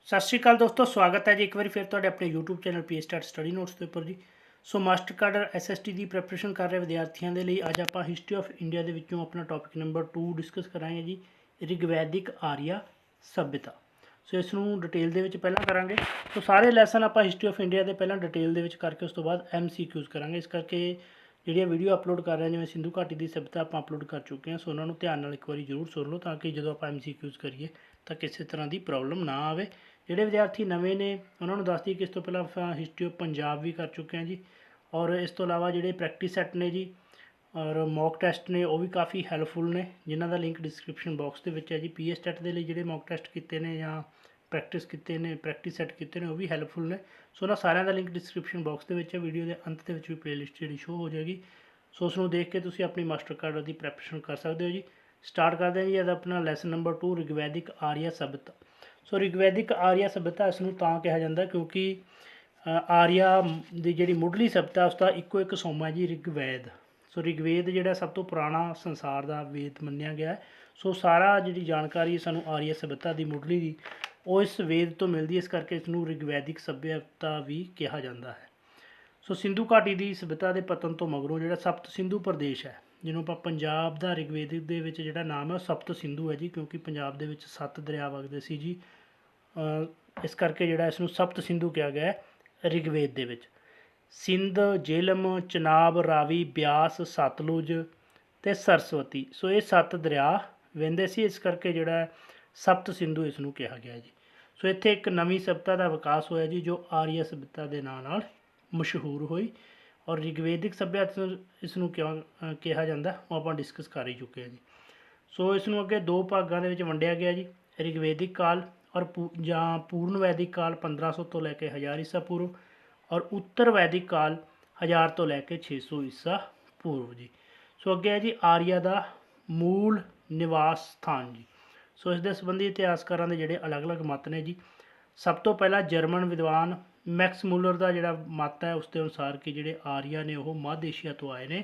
ਸਤਿ ਸ਼੍ਰੀ ਅਕਾਲ ਦੋਸਤੋ, ਸਵਾਗਤ ਹੈ ਜੀ ਇੱਕ ਵਾਰੀ ਫਿਰ ਤੁਹਾਡੇ ਆਪਣੇ YouTube ਚੈਨਲ ਪੀ ਸਟਾਰਟ ਸਟੱਡੀ ਨੋਟਸ ਦੇ ਉੱਪਰ ਜੀ। ਸੋ ਮਾਸਟਰ ਕਾਰਡ SST ਦੀ ਪ੍ਰੈਪਰੇਸ਼ਨ ਕਰ ਰਹੇ ਵਿਦਿਆਰਥੀਆਂ ਦੇ ਲਈ ਅੱਜ ਆਪਾਂ ਹਿਸਟਰੀ ਆਫ ਇੰਡੀਆ ਦੇ ਵਿੱਚੋਂ ਆਪਣਾ ਟੌਪਿਕ ਨੰਬਰ 2 ਡਿਸਕਸ ਕਰਾਂਗੇ ਜੀ, ਰਿਗਵੈਦਿਕ ਆਰੀਆ ਸਭਿਅਤਾ। ਸੋ ਇਸ ਨੂੰ ਡਿਟੇਲ ਦੇ ਵਿੱਚ ਪਹਿਲਾਂ ਕਰਾਂਗੇ। ਸੋ ਸਾਰੇ ਲੈਸਨ ਆਪਾਂ ਹਿਸਟਰੀ ਆਫ ਇੰਡੀਆ ਦੇ ਪਹਿਲਾਂ ਡਿਟੇਲ ਦੇ ਵਿੱਚ ਕਰਕੇ ਉਸ ਤੋਂ ਬਾਅਦ MCQs ਕਰਾਂਗੇ। ਇਸ ਕਰਕੇ ਜਿਹੜੀਆਂ ਵੀਡੀਓ ਅਪਲੋਡ ਕਰ ਰਹੇ ਹਾਂ, ਜਿਵੇਂ ਸਿੰਧੂ ਘਾਟੀ ਦੀ ਸਭਿਅਤਾ ਆਪਾਂ ਅਪਲੋਡ ਕਰ ਚੁੱਕੇ ਹਾਂ, ਸੋ ਉਹਨਾਂ ਨੂੰ ਧਿਆਨ ਨਾਲ ਇੱਕ ਵਾਰੀ ਜ਼ਰੂਰ ਸੁਣ ਲਓ ਤਾਂ ਕਿ ਜਦੋਂ ਆਪਾਂ MCQs ਕਰੀਏ ਤਾਂ ਕਿਸੇ ਤਰ੍ਹਾਂ ਦੀ ਪ੍ਰੋਬਲਮ ਨਾ ਆਵੇ। ਜਿਹੜੇ ਵਿਦਿਆਰਥੀ ਨਵੇਂ ਨੇ ਉਹਨਾਂ ਨੂੰ ਦੱਸ ਦਈਏ ਕਿ ਇਸ ਤੋਂ ਪਹਿਲਾਂ ਆਪਾਂ ਹਿਸਟਰੀ ਆਫ ਪੰਜਾਬ ਵੀ ਕਰ ਚੁੱਕੇ ਹਾਂ ਜੀ, ਔਰ ਇਸ ਤੋਂ ਇਲਾਵਾ ਜਿਹੜੇ ਪ੍ਰੈਕਟਿਸ ਸੈੱਟ ਨੇ ਜੀ ਔਰ ਮੌਕ ਟੈਸਟ ਨੇ ਉਹ ਵੀ ਕਾਫੀ ਹੈਲਪਫੁਲ ਨੇ, ਜਿਨ੍ਹਾਂ ਦਾ ਲਿੰਕ ਡਿਸਕ੍ਰਿਪਸ਼ਨ ਬਾਕਸ ਦੇ ਵਿੱਚ ਹੈ ਜੀ। PS ਟੈਟ ਦੇ ਲਈ ਜਿਹੜੇ ਮੌਕ ਟੈਸਟ ਕੀਤੇ ਨੇ ਜਾਂ ਪ੍ਰੈਕਟਿਸ ਕੀਤੇ ਨੇ, ਪ੍ਰੈਕਟਿਸ ਸੈੱਟ ਕੀਤੇ ਨੇ, ਉਹ ਵੀ ਹੈਲਪਫੁਲ ਨੇ। ਸੋ ਉਹਨਾਂ ਸਾਰਿਆਂ ਦਾ ਲਿੰਕ ਡਿਸਕ੍ਰਿਪਸ਼ਨ ਬਾਕਸ ਦੇ ਵਿੱਚ ਹੈ। ਵੀਡੀਓ ਦੇ ਅੰਤ ਦੇ ਵਿੱਚ ਵੀ ਪਲੇਲਿਸਟ ਜਿਹੜੀ ਸ਼ੋ ਹੋ ਜਾਏਗੀ, ਸੋ ਉਸ ਨੂੰ ਦੇਖ ਕੇ ਤੁਸੀਂ ਆਪਣੀ ਮਾਸਟਰ ਕਾਰਡ ਦੀ ਪ੍ਰੈਪਰੇਸ਼ਨ ਕਰ ਸਕਦੇ ਹੋ ਜੀ। ਸਟਾਰਟ ਕਰਦੇ ਹਾਂ ਜੀ ਅੱਜ ਆਪਣਾ ਲੈਸਨ ਨੰਬਰ 2, ਰਿਗਵੈਦਿਕ ਆਰੀਆ ਸਭਿਅਤਾ। ਸੋ ਰਿਗਵੈਦਿਕ ਆਰੀਆ ਸਭਿਅਤਾ ਇਸ ਨੂੰ ਤਾਂ ਕਿਹਾ ਜਾਂਦਾ ਕਿਉਂਕਿ ਆਰੀਆ ਦੀ ਜਿਹੜੀ ਮੁੱਢਲੀ ਸਭਿਅਤਾ ਉਸ ਦਾ ਇੱਕੋ ਇੱਕ ਸੋਮਾ ਜੀ, ਰਿਗਵੇਦ। ਸੋ ਰਿਗਵੇਦ ਜਿਹੜਾ ਸਭ ਤੋਂ ਪੁਰਾਣਾ ਸੰਸਾਰ ਦਾ ਵੇਦ ਮੰਨਿਆ ਗਿਆ ਹੈ। ਸੋ ਸਾਰਾ ਜਿਹੜੀ ਜਾਣਕਾਰੀ ਸਾਨੂੰ ਆਰੀਆ ਸਭਿਅਤਾ ਦੀ ਮੁੱਢਲੀ ਦੀ ਉਹ ਇਸ ਵੇਦ ਤੋਂ ਮਿਲਦੀ ਹੈ, ਇਸ ਕਰਕੇ ਇਸ ਨੂੰ ਰਿਗਵੈਦਿਕ ਸਭਿਅਤਾ ਵੀ ਕਿਹਾ ਜਾਂਦਾ ਹੈ। ਸੋ ਸਿੰਧੂ ਘਾਟੀ ਦੀ ਸਭਿਅਤਾ ਦੇ ਪਤਨ ਤੋਂ ਮਗਰੋਂ ਜਿਹੜਾ ਸਪਤ ਸਿੰਧੂ ਪ੍ਰਦੇਸ਼ ਹੈ, ਜਿਹਨੂੰ ਆਪਾਂ ਪੰਜਾਬ ਦਾ ਰਿਗਵੇਦਿਕ ਦੇ ਵਿੱਚ ਜਿਹੜਾ ਨਾਮ ਹੈ ਉਹ ਸਪਤ ਸਿੰਧੂ ਹੈ ਜੀ, ਕਿਉਂਕਿ ਪੰਜਾਬ ਦੇ ਵਿੱਚ 7 ਦਰਿਆ ਵਗਦੇ ਸੀ ਜੀ। ਇਸ ਕਰਕੇ ਜਿਹੜਾ ਇਸ ਨੂੰ ਸਪਤ ਸਿੰਧੂ ਕਿਹਾ ਗਿਆ ਹੈ ਰਿਗਵੇਦ ਦੇ ਵਿੱਚ। ਸਿੰਧ, ਜੇਹਲਮ, ਚਨਾਬ, ਰਾਵੀ, ਬਿਆਸ, ਸਤਲੁਜ ਅਤੇ ਸਰਸਵਤੀ, ਸੋ ਇਹ 7 ਦਰਿਆ ਵਹਿੰਦੇ ਸੀ, ਇਸ ਕਰਕੇ ਜਿਹੜਾ ਸਪਤ ਸਿੰਧੂ ਇਸ ਨੂੰ ਕਿਹਾ ਗਿਆ ਜੀ। ਸੋ ਇੱਥੇ ਇੱਕ ਨਵੀਂ ਸਭਿਅਤਾ ਦਾ ਵਿਕਾਸ ਹੋਇਆ ਜੀ, ਜੋ ਆਰੀਆ ਸਭਿਅਤਾ ਦੇ ਨਾਂ ਨਾਲ ਮਸ਼ਹੂਰ ਹੋਈ। ਔਰ ਰਿਗਵੇਦਿਕ ਸਭਿਅਤਾ ਇਸ ਨੂੰ ਕਿਉਂ ਕਿਹਾ ਜਾਂਦਾ ਉਹ ਆਪਾਂ ਡਿਸਕਸ ਕਰ ਹੀ ਚੁੱਕੇ ਹਾਂ ਜੀ। ਸੋ ਇਸ ਨੂੰ ਅੱਗੇ 2 ਭਾਗਾਂ ਦੇ ਵਿੱਚ ਵੰਡਿਆ ਗਿਆ ਜੀ, ਰਿਗਵੇਦਿਕ ਕਾਲ ਔਰ ਜਾਂ ਪੂਰਨ ਵੈਦਿਕ ਕਾਲ 1500 ਤੋਂ ਲੈ ਕੇ 1000 ਈਸਾ ਪੂਰਵ, ਔਰ ਉੱਤਰ ਵੈਦਿਕ ਕਾਲ 1000 ਤੋਂ ਲੈ ਕੇ 600 ਈਸਾ ਪੂਰਵ ਜੀ। ਸੋ ਅੱਗੇ ਹੈ ਜੀ ਆਰੀਆ ਦਾ ਮੂਲ ਨਿਵਾਸ ਸਥਾਨ ਜੀ। ਸੋ ਇਸ ਦੇ ਸੰਬੰਧੀ ਇਤਿਹਾਸਕਾਰਾਂ ਦੇ ਜਿਹੜੇ ਅਲੱਗ-ਅਲੱਗ ਮਤ ਨੇ ਜੀ। ਸਭ ਤੋਂ ਪਹਿਲਾਂ ਜਰਮਨ ਵਿਦਵਾਨ ਮੈਕਸ ਮੂਲਰ ਦਾ ਜਿਹੜਾ ਮਤ ਹੈ ਉਸ ਦੇ ਅਨੁਸਾਰ ਕਿ ਜਿਹੜੇ ਆਰੀਆ ਨੇ ਉਹ ਮੱਧ ਏਸ਼ੀਆ ਤੋਂ ਆਏ ਨੇ,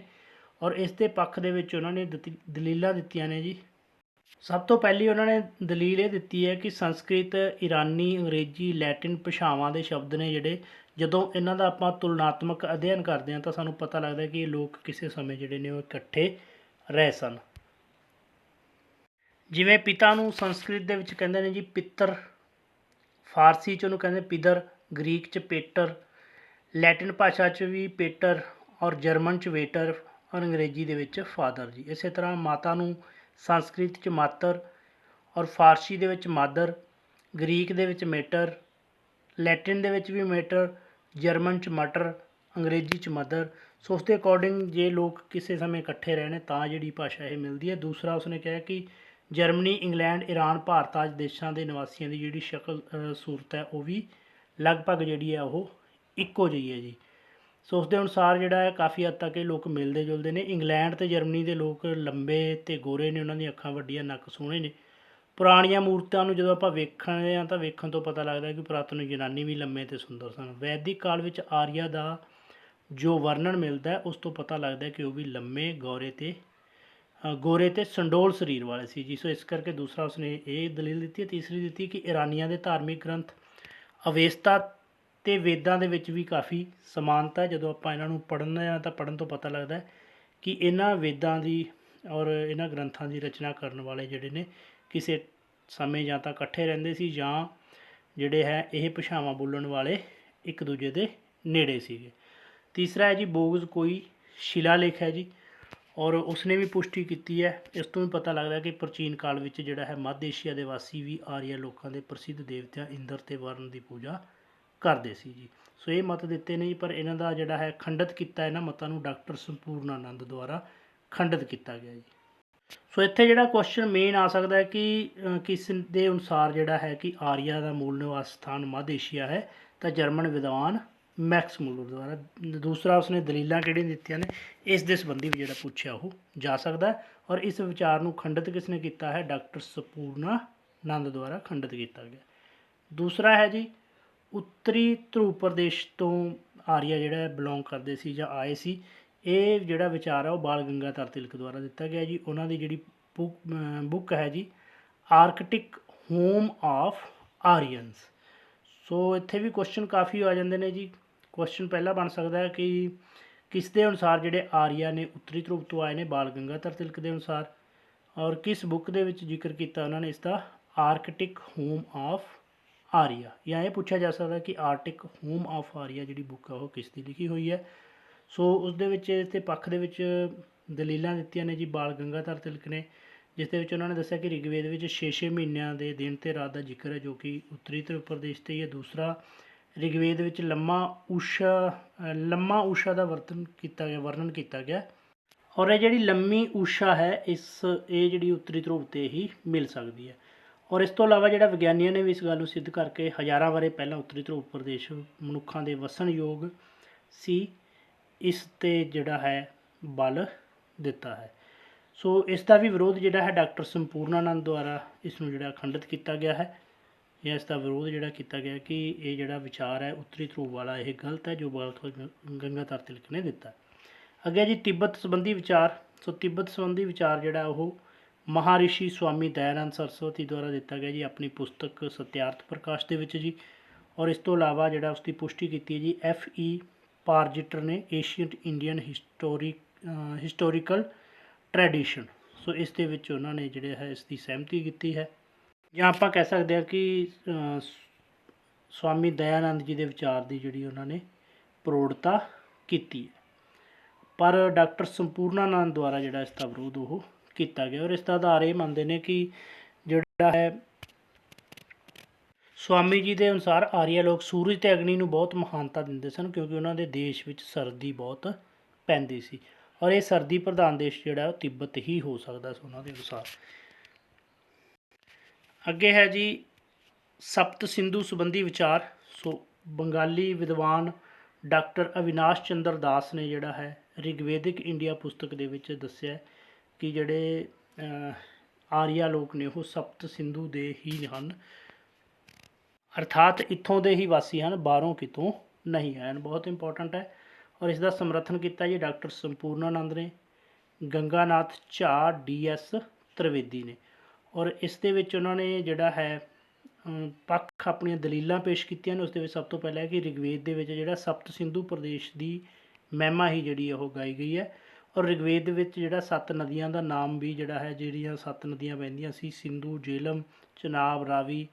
ਔਰ ਇਸ ਦੇ ਪੱਖ ਦੇ ਵਿੱਚ ਉਹਨਾਂ ਨੇ ਦਲੀਲਾਂ ਦਿੱਤੀਆਂ ਨੇ ਜੀ। ਸਭ ਤੋਂ ਪਹਿਲੀ ਉਹਨਾਂ ਨੇ ਦਲੀਲ ਇਹ ਦਿੱਤੀ ਹੈ ਕਿ ਸੰਸਕ੍ਰਿਤ, ਇਰਾਨੀ, ਅੰਗਰੇਜ਼ੀ, ਲੈਟਿਨ ਭਾਸ਼ਾਵਾਂ ਦੇ ਸ਼ਬਦ ਨੇ ਜਿਹੜੇ, ਜਦੋਂ ਇਹਨਾਂ ਦਾ ਆਪਾਂ ਤੁਲਨਾਤਮਕ ਅਧਿਐਨ ਕਰਦੇ ਹਾਂ ਤਾਂ ਸਾਨੂੰ ਪਤਾ ਲੱਗਦਾ ਕਿ ਇਹ ਲੋਕ ਕਿਸੇ ਸਮੇਂ ਜਿਹੜੇ ਨੇ ਉਹ ਇਕੱਠੇ ਰਹੇ ਸਨ। ਜਿਵੇਂ ਪਿਤਾ ਨੂੰ ਸੰਸਕ੍ਰਿਤ ਦੇ ਵਿੱਚ ਕਹਿੰਦੇ ਨੇ ਜੀ ਪਿੱਤਰ, ਫਾਰਸੀ 'ਚ ਉਹਨੂੰ ਕਹਿੰਦੇ ਪਿਦਰ, ਗ੍ਰੀਕ 'ਚ ਪੇਟਰ, ਲੈਟਿਨ ਭਾਸ਼ਾ 'ਚ ਵੀ ਪੇਟਰ, ਔਰ ਜਰਮਨ 'ਚ ਵੇਟਰ, ਔਰ ਅੰਗਰੇਜ਼ੀ ਦੇ ਵਿੱਚ ਫਾਦਰ ਜੀ। ਇਸੇ ਤਰ੍ਹਾਂ ਮਾਤਾ ਨੂੰ ਸੰਸਕ੍ਰਿਤ 'ਚ ਮਾਤਰ, ਔਰ ਫਾਰਸੀ ਦੇ ਵਿੱਚ ਮਾਦਰ, ਗ੍ਰੀਕ ਦੇ ਵਿੱਚ ਮੇਟਰ, ਲੈਟਿਨ ਦੇ ਵਿੱਚ ਵੀ ਮੇਟਰ, ਜਰਮਨ 'ਚ ਮਟਰ, ਅੰਗਰੇਜ਼ੀ 'ਚ ਮਦਰ। ਸੋ ਉਸ ਦੇ ਅਕੋਰਡਿੰਗ ਜੇ ਲੋਕ ਕਿਸੇ ਸਮੇਂ ਇਕੱਠੇ ਰਹੇ ਨੇ ਤਾਂ ਜਿਹੜੀ ਭਾਸ਼ਾ ਇਹ ਮਿਲਦੀ ਹੈ। ਦੂਸਰਾ ਉਸਨੇ ਕਿਹਾ ਕਿ ਜਰਮਨੀ, ਇੰਗਲੈਂਡ, ਈਰਾਨ, ਭਾਰਤ ਆਦਿ ਦੇਸ਼ਾਂ ਦੇ ਨਿਵਾਸੀਆਂ ਦੀ ਜਿਹੜੀ ਸ਼ਕਲ ਸੂਰਤ ਹੈ ਉਹ ਵੀ ਲਗਭਗ ਜਿਹੜੀ ਹੈ ਉਹ ਇੱਕੋ ਜਿਹੀ ਹੈ ਜੀ। ਸੋ ਉਸ ਦੇ ਅਨੁਸਾਰ ਜਿਹੜਾ ਹੈ ਕਾਫੀ ਹੱਦ ਤੱਕ ਇਹ ਲੋਕ ਮਿਲਦੇ ਜੁਲਦੇ ਨੇ। ਇੰਗਲੈਂਡ ਅਤੇ ਜਰਮਨੀ ਦੇ ਲੋਕ ਲੰਬੇ ਅਤੇ ਗੋਰੇ ਨੇ, ਉਹਨਾਂ ਦੀਆਂ ਅੱਖਾਂ ਵੱਡੀਆਂ, ਨੱਕ ਸੋਹਣੇ ਨੇ। ਪੁਰਾਣੀਆਂ ਮੂਰਤਾਂ ਨੂੰ ਜਦੋਂ ਆਪਾਂ ਵੇਖਦੇ ਹਾਂ ਤਾਂ ਵੇਖਣ ਤੋਂ ਪਤਾ ਲੱਗਦਾ ਕਿ ਪੁਰਾਤਨ ਯੂਨਾਨੀ ਵੀ ਲੰਮੇ ਅਤੇ ਸੁੰਦਰ ਸਨ। ਵੈਦਿਕ ਕਾਲ ਵਿੱਚ ਆਰੀਆ ਦਾ ਜੋ ਵਰਣਨ ਮਿਲਦਾ ਉਸ ਤੋਂ ਪਤਾ ਲੱਗਦਾ ਕਿ ਉਹ ਵੀ ਲੰਮੇ, ਗੋਰੇ ਅਤੇ ਸੰਡੋਲ ਸਰੀਰ ਵਾਲੇ ਸੀ ਜੀ। ਸੋ ਇਸ ਕਰਕੇ ਦੂਸਰਾ ਉਸਨੇ ਇਹ ਦਲੀਲ ਦਿੱਤੀ ਹੈ। ਤੀਸਰੀ ਦਿੱਤੀ ਕਿ ਇਰਾਨੀਆਂ ਦੇ ਧਾਰਮਿਕ ਗ੍ਰੰਥ ਅਵੇਸਤਾ ਅਤੇ ਵੇਦਾਂ ਦੇ ਵਿੱਚ ਵੀ ਕਾਫੀ ਸਮਾਨਤਾ। ਜਦੋਂ ਆਪਾਂ ਇਹਨਾਂ ਨੂੰ ਪੜ੍ਹਦੇ ਹਾਂ ਤਾਂ ਪੜ੍ਹਨ ਤੋਂ ਪਤਾ ਲੱਗਦਾ ਕਿ ਇਹਨਾਂ ਵੇਦਾਂ ਦੀ ਔਰ ਇਹਨਾਂ ਗ੍ਰੰਥਾਂ ਦੀ ਰਚਨਾ ਕਰਨ ਵਾਲੇ ਜਿਹੜੇ ਨੇ ਕਿਸੇ ਸਮੇਂ ਜਾਂ ਤਾਂ ਇਕੱਠੇ ਰਹਿੰਦੇ ਸੀ ਜਾਂ ਜਿਹੜੇ ਹੈ ਇਹ ਭਾਸ਼ਾਵਾਂ ਬੋਲਣ ਵਾਲੇ ਇੱਕ ਦੂਜੇ ਦੇ ਨੇੜੇ ਸੀਗੇ। ਤੀਸਰਾ ਹੈ ਜੀ ਬੋਗਜ਼ ਕੋਈ ਸ਼ਿਲਾਲੇਖ ਹੈ ਜੀ, ਔਰ ਉਸਨੇ ਵੀ ਪੁਸ਼ਟੀ ਕੀਤੀ ਹੈ। ਇਸ ਤੋਂ ਵੀ ਪਤਾ ਲੱਗਦਾ ਕਿ ਪ੍ਰਾਚੀਨ ਕਾਲ ਵਿੱਚ ਜਿਹੜਾ ਹੈ ਮੱਧ ਏਸ਼ੀਆ ਦੇ ਵਾਸੀ ਵੀ ਆਰੀਆ ਲੋਕਾਂ ਦੇ ਪ੍ਰਸਿੱਧ ਦੇਵਤਿਆਂ ਇੰਦਰ ਅਤੇ ਵਰਨ ਦੀ ਪੂਜਾ ਕਰਦੇ ਸੀ ਜੀ। ਸੋ ਇਹ ਮਤ ਦਿੱਤੇ ਨੇ ਜੀ, ਪਰ ਇਹਨਾਂ ਦਾ ਜਿਹੜਾ ਹੈ ਖੰਡਿਤ ਕੀਤਾ, ਇਹਨਾਂ ਮਤਾਂ ਨੂੰ ਡਾਕਟਰ ਸੰਪੂਰਨਾਨੰਦ ਦੁਆਰਾ ਖੰਡਿਤ ਕੀਤਾ ਗਿਆ ਜੀ। ਸੋ ਇੱਥੇ ਜਿਹੜਾ ਕੁਐਸਚਨ ਮੇਨ ਆ ਸਕਦਾ ਹੈ ਕਿ ਕਿਸ ਦੇ ਅਨੁਸਾਰ ਜਿਹੜਾ ਹੈ ਕਿ ਆਰੀਆ ਦਾ ਮੂਲ ਨਿਵਾਸ ਸਥਾਨ ਮੱਧ ਏਸ਼ੀਆ ਹੈ, ਤਾਂ ਜਰਮਨ ਵਿਦਵਾਨ ਮੈਕਸ ਮੂਲਰ ਦੁਆਰਾ। ਦੂਸਰਾ ਉਸਨੇ ਦਲੀਲਾਂ ਕਿਹੜੀਆਂ ਦਿੱਤੀਆਂ ਨੇ ਇਸ ਦੇ ਸੰਬੰਧੀ ਵੀ ਜਿਹੜਾ ਪੁੱਛਿਆ ਉਹ ਜਾ ਸਕਦਾ, ਔਰ ਇਸ ਵਿਚਾਰ ਨੂੰ ਖੰਡਿਤ ਕਿਸ ਨੇ ਕੀਤਾ ਹੈ? ਡਾਕਟਰ ਸੰਪੂਰਨਾਨੰਦ ਦੁਆਰਾ ਖੰਡਿਤ ਕੀਤਾ ਗਿਆ। ਦੂਸਰਾ ਹੈ ਜੀ ਉੱਤਰੀ ਧਰੁਵ ਪ੍ਰਦੇਸ਼ ਤੋਂ ਆਰੀਆ ਜਿਹੜਾ ਬਿਲੋਂਗ ਕਰਦੇ ਸੀ ਜਾਂ ਆਏ ਸੀ। ਇਹ ਜਿਹੜਾ ਵਿਚਾਰ ਹੈ ਉਹ ਬਾਲ ਗੰਗਾਧਰ ਤਿਲਕ ਦੁਆਰਾ ਦਿੱਤਾ ਗਿਆ ਜੀ। ਉਹਨਾਂ ਦੀ ਜਿਹੜੀ ਬੁੱਕ ਹੈ ਜੀ ਆਰਕਟਿਕ ਹੋਮ ਆਫ ਆਰੀਅਨਸ। ਸੋ ਇੱਥੇ ਵੀ ਕੁਐਸਚਨ ਕਾਫੀ ਆ ਜਾਂਦੇ ਨੇ ਜੀ। ਕੁਐਸਚਨ ਪਹਿਲਾ ਬਣ ਸਕਦਾ ਹੈ ਕਿ ਕਿਸ ਦੇ ਅਨੁਸਾਰ ਜਿਹੜੇ ਆਰੀਆ ਨੇ ਉੱਤਰੀ ਧਰੁਵ ਤੋਂ ਆਏ ਨੇ, ਬਾਲ ਗੰਗਾਧਰ ਤਿਲਕ ਦੇ ਅਨੁਸਾਰ, ਔਰ ਕਿਸ ਬੁੱਕ ਦੇ ਵਿੱਚ ਜ਼ਿਕਰ ਕੀਤਾ ਉਹਨਾਂ ਨੇ ਇਸ ਦਾ, ਆਰਕਟਿਕ ਹੋਮ ਆਫ ਆਰੀਆ। ਜਾਂ ਇਹ ਪੁੱਛਿਆ ਜਾ ਸਕਦਾ ਕਿ ਆਰਟਿਕ ਹੋਮ ਆਫ ਆਰੀਆ ਜਿਹੜੀ ਬੁੱਕ ਆ ਉਹ ਕਿਸ ਦੀ ਲਿਖੀ ਹੋਈ ਹੈ। ਸੋ ਉਸ ਦੇ ਵਿੱਚ ਤੇ ਪੱਖ ਦੇ ਵਿੱਚ ਦਲੀਲਾਂ ਦਿੱਤੀਆਂ ਨੇ ਜੀ ਬਾਲ ਗੰਗਾਧਰ ਤਿਲਕ ਨੇ, ਜਿਸ ਦੇ ਵਿੱਚ ਉਹਨਾਂ ਨੇ ਦੱਸਿਆ ਕਿ ਰਿਗਵੇਦ ਵਿੱਚ 6 ਮਹੀਨਿਆਂ ਦੇ ਦਿਨ ਤੇ ਰਾਤ ਦਾ ਜ਼ਿਕਰ ਹੈ, ਜੋ ਕਿ ਉੱਤਰੀ ਧਰੁਵ ਪ੍ਰਦੇਸ਼ 'ਤੇ ਹੀ ਹੈ। ਦੂਸਰਾ, ਰਿਗਵੇਦ ਵਿੱਚ ਲੰਮਾ ਊਸ਼ਾ ਦਾ ਵਰਣਨ ਕੀਤਾ ਗਿਆ ਔਰ ਇਹ ਜਿਹੜੀ ਲੰਮੀ ਊਸ਼ਾ ਹੈ ਇਹ ਜਿਹੜੀ ਉੱਤਰੀ ਧਰੁਵ 'ਤੇ ਹੀ ਮਿਲ ਸਕਦੀ ਹੈ। ਔਰ ਇਸ ਤੋਂ ਇਲਾਵਾ ਜਿਹੜਾ ਵਿਗਿਆਨੀਆਂ ਨੇ ਵੀ ਇਸ ਗੱਲ ਨੂੰ ਸਿੱਧ ਕਰਕੇ ਹਜ਼ਾਰਾਂ ਵਰ੍ਹੇ ਪਹਿਲਾਂ ਉੱਤਰੀ ਧਰੁਵ ਪ੍ਰਦੇਸ਼ ਮਨੁੱਖਾਂ ਦੇ ਵਸਣਯੋਗ ਸੀ, ਇਸ 'ਤੇ ਜਿਹੜਾ ਹੈ ਬਲ ਦਿੱਤਾ ਹੈ। ਸੋ ਇਸ ਦਾ ਵੀ ਵਿਰੋਧ ਜਿਹੜਾ ਹੈ ਡਾਕਟਰ ਸੰਪੂਰਨਾਨੰਦ ਦੁਆਰਾ ਇਸ ਨੂੰ ਜਿਹੜਾ ਖੰਡਿਤ ਕੀਤਾ ਗਿਆ ਹੈ, ਜਾਂ ਇਸ ਦਾ ਵਿਰੋਧ ਜਿਹੜਾ ਕੀਤਾ ਗਿਆ ਕਿ ਇਹ ਜਿਹੜਾ ਵਿਚਾਰ ਹੈ ਉੱਤਰੀ ਧਰੁਵ ਵਾਲਾ ਇਹ ਗਲਤ ਹੈ ਜੋ ਬਾਲ ਗੰਗਾਧਰ ਤਿਲਕ ਨੇ ਦਿੱਤਾ। ਅੱਗੇ ਜੀ ਤਿੱਬਤ ਸੰਬੰਧੀ ਵਿਚਾਰ। ਸੋ ਤਿੱਬਤ ਸੰਬੰਧੀ ਵਿਚਾਰ ਜਿਹੜਾ ਉਹ ਮਹਾਰਿਸ਼ੀ ਸਵਾਮੀ ਦਇਆਨੰਦ ਸਰਸਵਤੀ ਦੁਆਰਾ ਦਿੱਤਾ ਗਿਆ ਜੀ ਆਪਣੀ ਪੁਸਤਕ ਸਤਿਆਰਥ ਪ੍ਰਕਾਸ਼ ਦੇ ਵਿੱਚ ਜੀ। ਔਰ ਇਸ ਤੋਂ ਇਲਾਵਾ ਜਿਹੜਾ ਉਸ ਦੀ ਪੁਸ਼ਟੀ ਕੀਤੀ ਹੈ ਜੀ F.E. ਪਾਰਜਿਟਰ ਨੇ ਏਸ਼ੀਅੰਟ ਇੰਡੀਅਨ ਹਿਸਟੋਰੀਕਲ ਟ੍ਰੈਡੀਸ਼ਨ। ਸੋ ਇਸ ਦੇ ਵਿੱਚ ਉਹਨਾਂ ਨੇ ਜਿਹੜੇ ਹੈ ਇਸ ਦੀ ਸਹਿਮਤੀ ਕੀਤੀ ਹੈ, ਜਾਂ ਆਪਾਂ ਕਹਿ ਸਕਦੇ ਹਾਂ ਕਿ ਸਵਾਮੀ ਦਇਆਨੰਦ ਜੀ ਦੇ ਵਿਚਾਰ ਦੀ ਜਿਹੜੀ ਉਹਨਾਂ ਨੇ ਪ੍ਰੋੜਤਾ ਕੀਤੀ ਹੈ। ਪਰ ਡਾਕਟਰ ਸੰਪੂਰਨਾਨੰਦ ਦੁਆਰਾ ਜਿਹੜਾ ਇਸ ਦਾ ਵਿਰੋਧ ਉਹ ਕੀਤਾ ਗਿਆ। ਔਰ ਇਸ ਦਾ ਆਧਾਰ ਇਹ ਮੰਨਦੇ ਨੇ ਕਿ ਜਿਹੜਾ ਹੈ ਸਵਾਮੀ ਜੀ ਦੇ ਅਨੁਸਾਰ ਆਰੀਆ ਲੋਕ ਸੂਰਜ ਅਤੇ ਅਗਨੀ ਨੂੰ ਬਹੁਤ ਮਹਾਨਤਾ ਦਿੰਦੇ ਸਨ, ਕਿਉਂਕਿ ਉਹਨਾਂ ਦੇ ਦੇਸ਼ ਵਿੱਚ ਸਰਦੀ ਬਹੁਤ ਪੈਂਦੀ ਸੀ ਔਰ ਇਹ ਸਰਦੀ ਪ੍ਰਧਾਨ ਦੇਸ਼ ਜਿਹੜਾ ਉਹ ਤਿੱਬਤ ਹੀ ਹੋ ਸਕਦਾ ਸੀ ਉਹਨਾਂ ਦੇ ਅਨੁਸਾਰ। ਅੱਗੇ ਹੈ ਜੀ ਸਪਤ ਸਿੰਧੂ ਸੰਬੰਧੀ ਵਿਚਾਰ। ਸੋ ਬੰਗਾਲੀ ਵਿਦਵਾਨ ਡਾਕਟਰ ਅਵਿਨਾਸ਼ ਚੰਦਰ ਦਾਸ ਨੇ ਜਿਹੜਾ ਹੈ ਰਿਗਵੇਦਿਕ ਇੰਡੀਆ ਪੁਸਤਕ ਦੇ ਵਿੱਚ ਦੱਸਿਆ ਕਿ ਜਿਹੜੇ ਆਰੀਆ ਲੋਕ ਨੇ ਉਹ ਸਪਤ ਸਿੰਧੂ ਦੇ ਹੀ ਹਨ, ਅਰਥਾਤ ਇੱਥੋਂ ਦੇ ਹੀ ਵਾਸੀ ਹਨ, ਬਾਹਰੋਂ ਕਿਤੋਂ ਨਹੀਂ ਹਨ। ਬਹੁਤ ਇੰਪੋਰਟੈਂਟ ਹੈ। ਔਰ ਇਸ ਦਾ ਸਮਰਥਨ ਕੀਤਾ ਜੀ ਡਾਕਟਰ ਸੰਪੂਰਨਾਨੰਦ ਨੇ, ਗੰਗਾਨਾਥ ਝਾ, DS ਤ੍ਰਿਵੇਦੀ ਨੇ। ਔਰ ਇਸ ਦੇ ਵਿੱਚ ਉਹਨਾਂ ਨੇ ਜਿਹੜਾ ਹੈ ਪੱਖ ਆਪਣੀਆਂ ਦਲੀਲਾਂ ਪੇਸ਼ ਕੀਤੀਆਂ ਨੇ। ਉਸ ਦੇ ਵਿੱਚ ਸਭ ਤੋਂ ਪਹਿਲਾਂ ਹੈ ਕਿ ਰਿਗਵੇਦ ਦੇ ਵਿੱਚ ਜਿਹੜਾ ਸਪਤ ਸਿੰਧੂ ਪ੍ਰਦੇਸ਼ ਦੀ ਮਹਿਮਾ ਹੀ ਜਿਹੜੀ ਉਹ ਗਾਈ ਗਈ ਹੈ। ਔਰ ਰਿਗਵੇਦ ਦੇ ਵਿੱਚ ਜਿਹੜਾ 7 ਨਦੀਆਂ ਦਾ ਨਾਮ ਵੀ ਜਿਹੜਾ ਹੈ, ਜਿਹੜੀਆਂ 7 ਨਦੀਆਂ ਵਹਿੰਦੀਆਂ ਸੀ, ਸਿੰਧੂ, ਜੇਹਲਮ, ਚਨਾਬ, ਰਾਵੀ,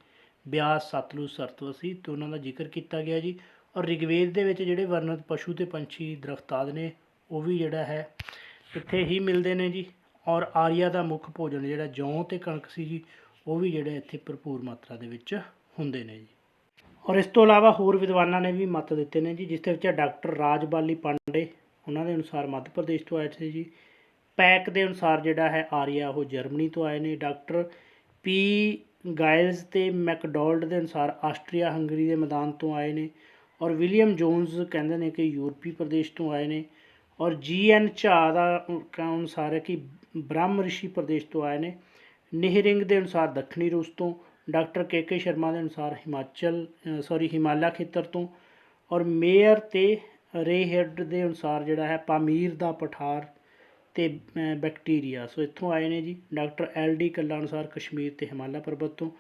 ਬਿਆਸ, ਸਤਲੁਜ, ਸਰਸਵਤੀ, ਅਤੇ ਉਹਨਾਂ ਦਾ ਜ਼ਿਕਰ ਕੀਤਾ ਗਿਆ ਜੀ। ਔਰ ਰਿਗਵੇਦ ਦੇ ਵਿੱਚ ਜਿਹੜੇ ਵਰਣਿਤ ਪਸ਼ੂ ਅਤੇ ਪੰਛੀ ਦਰਖਤਾਦ ਨੇ ਉਹ ਵੀ ਜਿਹੜਾ ਹੈ ਇੱਥੇ ਹੀ ਮਿਲਦੇ ਨੇ ਜੀ। ਔਰ ਆਰੀਆ ਦਾ ਮੁੱਖ ਭੋਜਨ ਜਿਹੜਾ ਜੌਂ ਅਤੇ ਕਣਕ ਸੀ ਜੀ, ਉਹ ਵੀ ਜਿਹੜੇ ਇੱਥੇ ਭਰਪੂਰ ਮਾਤਰਾ ਦੇ ਵਿੱਚ ਹੁੰਦੇ ਨੇ ਜੀ। ਔਰ ਇਸ ਤੋਂ ਇਲਾਵਾ ਹੋਰ ਵਿਦਵਾਨਾਂ ਨੇ ਵੀ ਮੱਤ ਦਿੱਤੇ ਨੇ ਜੀ, ਜਿਸ ਦੇ ਵਿੱਚ ਡਾਕਟਰ ਰਾਜਬਾਲੀ ਪਾਂਡੇ, ਉਹਨਾਂ ਦੇ ਅਨੁਸਾਰ ਮੱਧ ਪ੍ਰਦੇਸ਼ ਤੋਂ ਆਏ ਸੀ ਜੀ। ਪੈਕ ਦੇ ਅਨੁਸਾਰ ਜਿਹੜਾ ਹੈ ਆਰੀਆ ਉਹ ਜਰਮਨੀ ਤੋਂ ਆਏ ਨੇ। Doctor P. ਗਾਇਲਜ਼ ਅਤੇ ਮੈਕਡੋਲਡ ਦੇ ਅਨੁਸਾਰ ਆਸਟਰੀਆ ਹੰਗਰੀ ਦੇ ਮੈਦਾਨ ਤੋਂ ਆਏ ਨੇ। ਔਰ ਵਿਲੀਅਮ ਜੋਨਸ ਕਹਿੰਦੇ ਨੇ ਕਿ ਯੂਰਪੀ ਪ੍ਰਦੇਸ਼ ਤੋਂ ਆਏ ਨੇ। ਔਰ G.N. ਝਾ ਦਾ ਅਨੁਸਾਰ ਹੈ ਕਿ ਬ੍ਰਹਮ ਰਿਸ਼ੀ ਪ੍ਰਦੇਸ਼ ਤੋਂ ਆਏ ਨੇ। ਨਿਹਰਿੰਗ ਦੇ ਅਨੁਸਾਰ ਦੱਖਣੀ ਰੂਸ ਤੋਂ। Doctor K.K. ਸ਼ਰਮਾ ਦੇ ਅਨੁਸਾਰ ਹਿਮਾਲਿਆ ਖੇਤਰ ਤੋਂ। ਔਰ ਮੇਅਰ ਅਤੇ ਰੇਹੈਡ ਦੇ ਅਨੁਸਾਰ ਜਿਹੜਾ ਹੈ ਪਾਮੀਰ ਦਾ ਪਠਾਰ ਅਤੇ ਬੈਕਟੀਰੀਆ, ਸੋ ਇੱਥੋਂ ਆਏ ਨੇ ਜੀ। Doctor L.D. ਕੱਲਾ ਅਨੁਸਾਰ ਕਸ਼ਮੀਰ ਅਤੇ ਹਿਮਾਲਿਆ ਪਰਬਤ ਤੋਂ।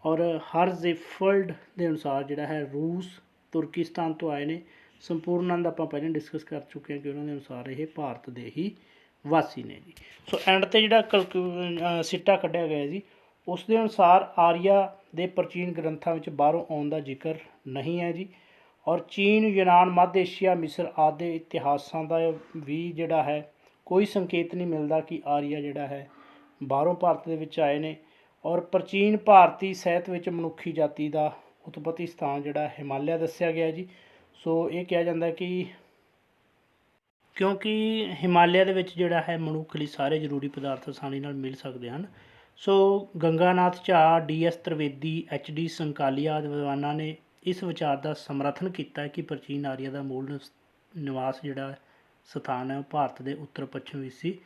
ਔਰ ਹਰਜ਼ੇਫਲਡ ਦੇ ਅਨੁਸਾਰ ਜਿਹੜਾ ਹੈ ਰੂਸ, ਤੁਰਕਿਸਤਾਨ ਤੋਂ ਆਏ ਨੇ। ਸੰਪੂਰਨਾਨੰਦ ਆਪਾਂ ਪਹਿਲਾਂ ਡਿਸਕਸ ਕਰ ਚੁੱਕੇ ਹਾਂ ਕਿ ਉਹਨਾਂ ਦੇ ਅਨੁਸਾਰ ਇਹ ਭਾਰਤ ਦੇ ਹੀ ਵਾਸੀ ਨੇ ਜੀ। ਸੋ ਐਂਡ 'ਤੇ ਜਿਹੜਾ ਸਿੱਟਾ ਕੱਢਿਆ ਗਿਆ ਜੀ, ਉਸ ਦੇ ਅਨੁਸਾਰ ਆਰੀਆ ਦੇ ਪ੍ਰਾਚੀਨ ਗ੍ਰੰਥਾਂ ਵਿੱਚ ਬਾਹਰੋਂ ਆਉਣ ਦਾ ਜ਼ਿਕਰ ਨਹੀਂ ਹੈ ਜੀ। ਔਰ ਚੀਨ, ਯੂਨਾਨ, ਮੱਧ ਏਸ਼ੀਆ, ਮਿਸਰ ਆਦਿ ਦੇ ਇਤਿਹਾਸਾਂ ਦਾ ਵੀ ਜਿਹੜਾ ਹੈ ਕੋਈ ਸੰਕੇਤ ਨਹੀਂ ਮਿਲਦਾ ਕਿ ਆਰੀਆ ਜਿਹੜਾ ਹੈ ਬਾਹਰੋਂ ਭਾਰਤ ਦੇ ਵਿੱਚ ਆਏ ਨੇ। ਔਰ ਪ੍ਰਾਚੀਨ ਭਾਰਤੀ ਸਾਹਿਤ ਵਿੱਚ ਮਨੁੱਖੀ ਜਾਤੀ ਦਾ ਉਤਪਤੀ ਸਥਾਨ ਜਿਹੜਾ ਹਿਮਾਲਿਆ ਦੱਸਿਆ ਗਿਆ ਜੀ। ਸੋ ਇਹ ਕਿਹਾ ਜਾਂਦਾ ਕਿ ਕਿਉਂਕਿ ਹਿਮਾਲਿਆ ਦੇ ਵਿੱਚ ਜਿਹੜਾ ਹੈ ਮਨੁੱਖ ਲਈ ਸਾਰੇ ਜ਼ਰੂਰੀ ਪਦਾਰਥ ਆਸਾਨੀ ਨਾਲ ਮਿਲ ਸਕਦੇ ਹਨ। ਸੋ ਗੰਗਾਨਾਥ ਝਾ, DS ਤ੍ਰਿਵੇਦੀ, HD ਸੰਕਾਲੀਆ ਆਦਿ ਵਿਦਵਾਨਾਂ ਨੇ ਇਸ ਵਿਚਾਰ ਦਾ ਸਮਰਥਨ ਕੀਤਾ ਕਿ ਪ੍ਰਾਚੀਨ ਆਰੀਆ ਦਾ ਮੂਲ ਨਿਵਾਸ ਜਿਹੜਾ ਸਥਾਨ ਹੈ ਉਹ ਭਾਰਤ ਦੇ ਉੱਤਰ ਪੱਛਮ ਵਿੱਚ ਸੀ,